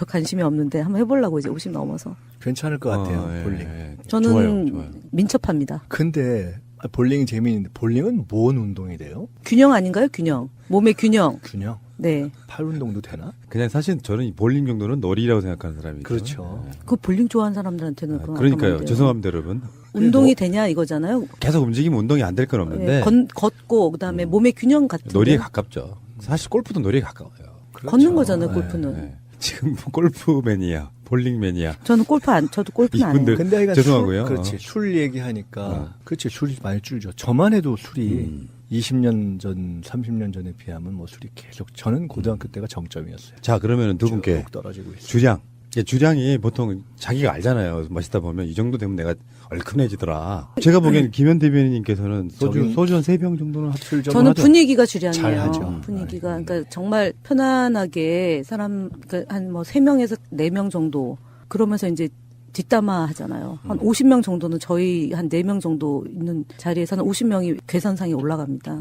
관심이 없는데 한번 해보려고 이제 50 넘어서. 괜찮을 것 같아요, 볼링. 저는 좋아요. 민첩합니다. 근데 볼링이 재미있는데 볼링은 뭔 운동이 돼요? 균형 아닌가요? 균형. 몸의 균형. 균형? 네. 팔 운동도 되나? 그냥 사실 저는 이 볼링 정도는 놀이라고 생각하는 사람이죠. 그렇죠. 그 볼링 좋아하는 사람들한테는 그건 그러니까요. 어떤 건데요? 죄송합니다, 여러분. 운동이 되냐 이거잖아요. 계속 움직이면 운동이 안 될 건 없는데. 걷고 그다음에 몸의 균형 같은 놀이에 가깝죠. 사실 골프도 놀이에 가까워요. 그렇죠. 걷는 거잖아요, 골프는. 네. 지금 골프 매니아, 볼링 매니아. 저도 골프는 안 해요. 근데 죄송하고요. 그렇지. 술 얘기하니까 그렇지. 술이 많이 줄죠. 저만 해도 술이 20년 전, 30년 전에 비하면 뭐 술이 계속 저는 고등학교 때가 정점이었어요. 자, 그러면은 두 분께 떨어지고 있어요. 주량. 주량이 보통 자기가 알잖아요. 마시다 보면 이 정도 되면 내가 얼큰해지더라. 제가 보기에는 김현 대변인님께서는 소주 한 3병 정도는 술 좀 저는 하죠. 분위기가 주량이에요. 잘하죠. 분위기가 그러니까 정말 편안하게 사람 그러니까 한 뭐 3명에서 4명 정도 그러면서 이제 뒷담화 하잖아요. 한 50명 정도는 저희 한 4명 정도 있는 자리에서는 50명이 계산상에 올라갑니다.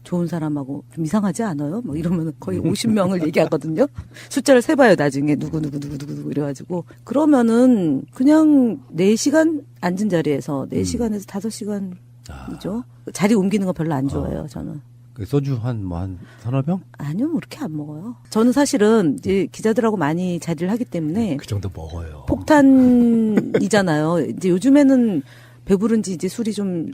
좋은 사람하고 좀 이상하지 않아요? 막 이러면 거의 50명을 얘기하거든요. 숫자를 세봐요, 나중에. 누구 이래가지고. 그러면은 그냥 4시간 앉은 자리에서 4시간에서 5시간이죠. 자리 옮기는 거 별로 안 좋아해요, 저는. 소주 한 서너 병? 아니요, 그렇게 안 먹어요. 저는 사실은 이제 기자들하고 많이 자리를 하기 때문에. 그 정도 먹어요. 폭탄이잖아요. 이제 요즘에는 배부른지 이제 술이 좀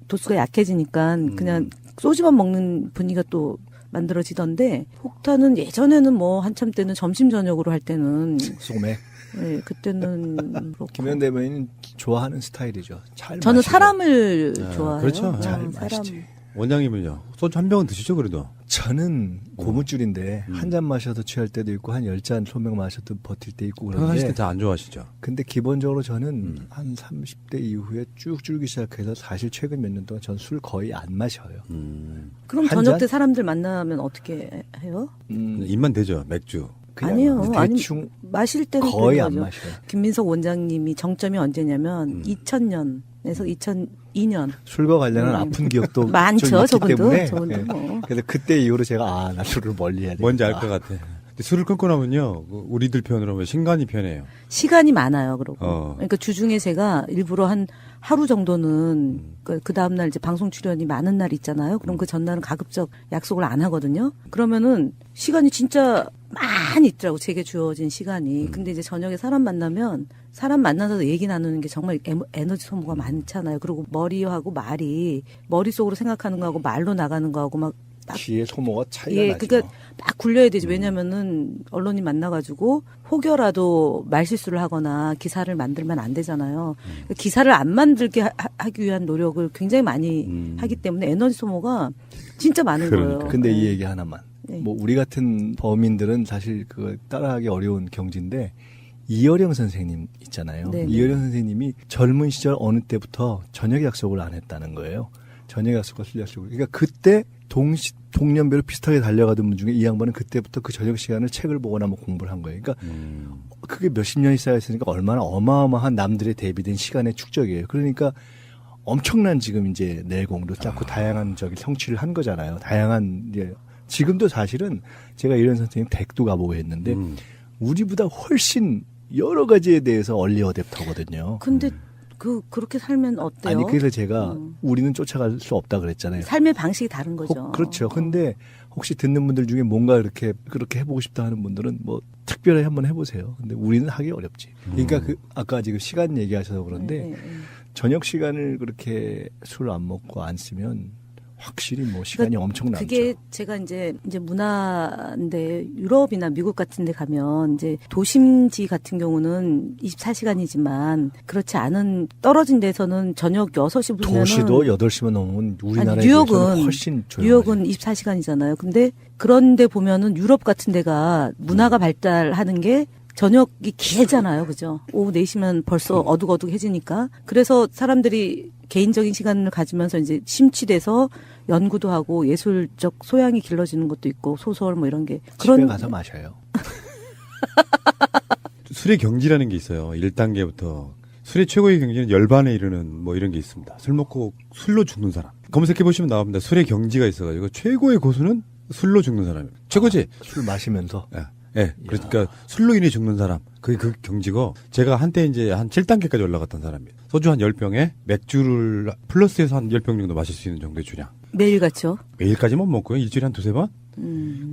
도수가 약해지니까 그냥 소주만 먹는 분위기가 또 만들어지던데 폭탄은 예전에는 뭐 한참 때는 점심 저녁으로 할 때는 소맥. 네, 그때는 김현 대변인은 좋아하는 스타일이죠. 저는 사람을 좋아해요. 그렇죠. 잘 마시지. 원장님은요? 소주 한 병은 드시죠, 그래도? 저는 고무줄인데 한 잔 마셔도 취할 때도 있고 한 10잔 소맥 마셔도 버틸 때 있고 그런데 평상시 때 다 안 좋아하시죠? 근데 기본적으로 저는 한 30대 이후에 쭉 줄기 시작해서 사실 최근 몇 년 동안 전 술 거의 안 마셔요. 그럼 저녁 때 사람들 만나면 어떻게 해요? 입만 대죠, 맥주. 아니요. 대충 마실 때는 거의 안 마셔요. 김민석 원장님이 정점이 언제냐면 2000년에서 2002년. 술과 관련한 아픈 기억도 많죠. 좀 있기 때문에. 저분도 뭐. 그래서 그때 이후로 제가 나 술을 멀리 해야 돼. 뭔지 알 것 같아. 근데 술을 끊고 나면요, 우리들 표현으로 하면 신간이 편해요. 시간이 많아요, 그러고. 그러니까 주중에 제가 일부러 한 하루 정도는 그 다음날 이제 방송 출연이 많은 날 있잖아요. 그럼 그 전날은 가급적 약속을 안 하거든요. 그러면은 시간이 진짜 많이 있더라고, 제게 주어진 시간이. 근데 이제 저녁에 사람 만나서 얘기 나누는 게 정말 에너지 소모가 많잖아요. 그리고 머리하고 말이 머릿속으로 생각하는 거하고 말로 나가는 거하고 막 기의 소모가 차이가 나죠. 그러니까 딱 굴려야 되지. 왜냐면은 언론이 만나가지고 혹여라도 말실수를 하거나 기사를 만들면 안 되잖아요. 기사를 안 만들게 하기 위한 노력을 굉장히 많이 하기 때문에 에너지 소모가 진짜 많은 거예요. 근데 이 얘기 하나만. 뭐 우리 같은 범인들은 사실 그거 따라하기 어려운 경지인데 이어령 선생님 있잖아요. 네네. 이어령 선생님이 젊은 시절 어느 때부터 저녁 약속을 안 했다는 거예요. 저녁 약속과 술 약속을. 그러니까 그때 동년배로 비슷하게 달려가던 분 중에 이 양반은 그때부터 그 저녁 시간을 책을 보거나 뭐 공부를 한 거예요. 그러니까 그게 몇십 년이 쌓여있으니까 얼마나 어마어마한 남들의 대비된 시간의 축적이에요. 그러니까 엄청난 지금 이제 내공도 쌓고 다양한 성취를 한 거잖아요. 다양한 이제 지금도 사실은 제가 이런 선생님 댁도 가보고 했는데 우리보다 훨씬 여러 가지에 대해서 얼리 어댑터거든요. 근데 그렇게 살면 어때요? 아니 그래서 제가 우리는 쫓아갈 수 없다 그랬잖아요. 삶의 방식이 다른 거죠. 그렇죠. 근데 혹시 듣는 분들 중에 뭔가 그렇게 해보고 싶다 하는 분들은 뭐 특별히 한번 해보세요. 근데 우리는 하기 어렵지. 그러니까 아까 지금 시간 얘기하셔서 그런데 저녁 시간을 그렇게 술 안 먹고 안 쓰면 확실히 뭐 시간이 엄청 남죠. 그게 제가 이제 문화인데 유럽이나 미국 같은 데 가면 이제 도심지 같은 경우는 24시간이지만 그렇지 않은 떨어진 데서는 저녁 6시 부면은 도시도 8시만 넘으면 우리나라에 뉴욕은 훨씬 조용하죠. 뉴욕은 24시간이잖아요. 근데 그런 데 보면은 유럽 같은 데가 문화가 발달하는 게 저녁이 길잖아요. 그죠? 오후 4시면 벌써 어둑어둑해지니까. 그래서 사람들이 개인적인 시간을 가지면서 이제 심취돼서 연구도 하고 예술적 소양이 길러지는 것도 있고 소설 뭐 이런 게. 집에 가서 마셔요. 술의 경지라는 게 있어요. 1단계부터. 술의 최고의 경지는 열반에 이르는 뭐 이런 게 있습니다. 술 먹고 술로 죽는 사람. 검색해보시면 나옵니다. 술의 경지가 있어가지고 최고의 고수는 술로 죽는 사람입니다. 최고지? 술 마시면서? 네, 그러니까 술로 인해 죽는 사람. 그게 그 경지고, 제가 한때 이제 한 7단계까지 올라갔던 사람입니다. 소주 한 10병에 맥주를 플러스해서 한 10병 정도 마실 수 있는 정도의 주량. 매일 같죠? 매일까지만 먹고요. 일주일에 한 2-3번?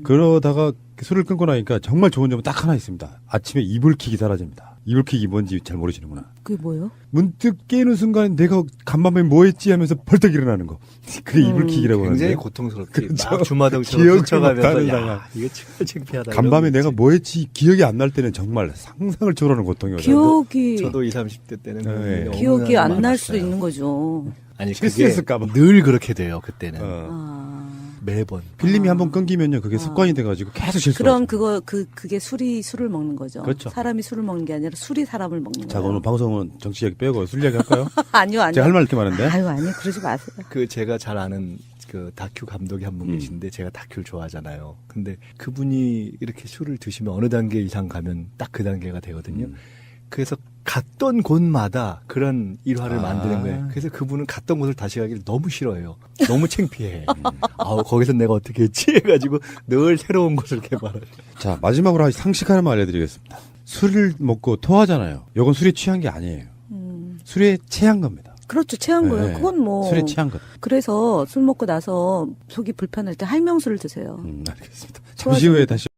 그러다가 술을 끊고 나니까 정말 좋은 점은 딱 하나 있습니다. 아침에 이불킥이 사라집니다. 이불킥이 뭔지 잘 모르시는구나. 그게 뭐예요? 문득 깨는 순간 내가 간밤에 뭐 했지 하면서 벌떡 일어나는 거. 그게 이불킥이라고 하는데. 굉장히 고통스럽게 그렇죠. 막 주마등처럼 기억을 훔쳐가면서 못하는 야, 상황. 이게 정말 창피하다. 간밤에 내가 뭐 했지 기억이 안 날 때는 정말 상상을 초월하는 고통이거든요. 기억이 저도 20, 30대 때는 네. 기억이 안 날 많았어요. 수도 있는 거죠. 아니 그게 실수했을까봐. 늘 그렇게 돼요 그때는 매번 필름이 한번 끊기면요 그게 습관이 돼가지고 계속 실수. 그럼 그게 술을 먹는 거죠. 그렇죠. 사람이 술을 먹는 게 아니라 술이 사람을 먹는 자 거예요. 오늘 방송은 정치 얘기 빼고 술 얘기 할까요? 아니요. 제가 할 말 이렇게 많은데. 아유 아니요 그러지 마세요. 그 제가 잘 아는 그 다큐 감독이 한 분 계신데 제가 다큐를 좋아하잖아요. 근데 그분이 이렇게 술을 드시면 어느 단계 이상 가면 딱 그 단계가 되거든요. 그래서 갔던 곳마다 그런 일화를 만드는 거예요. 그래서 그분은 갔던 곳을 다시 가기를 너무 싫어해요. 너무 창피해. 거기서 내가 어떻게 했지? 해가지고 늘 새로운 곳을 개발해요. 자 마지막으로 상식 하나만 알려드리겠습니다. 술을 먹고 토하잖아요. 이건 술에 취한 게 아니에요. 술에 체한 겁니다. 그렇죠. 체한 거예요. 네. 그건 뭐. 술에 체한 것. 그래서 술 먹고 나서 속이 불편할 때 할명수를 드세요. 알겠습니다. 잠시 후에 다시.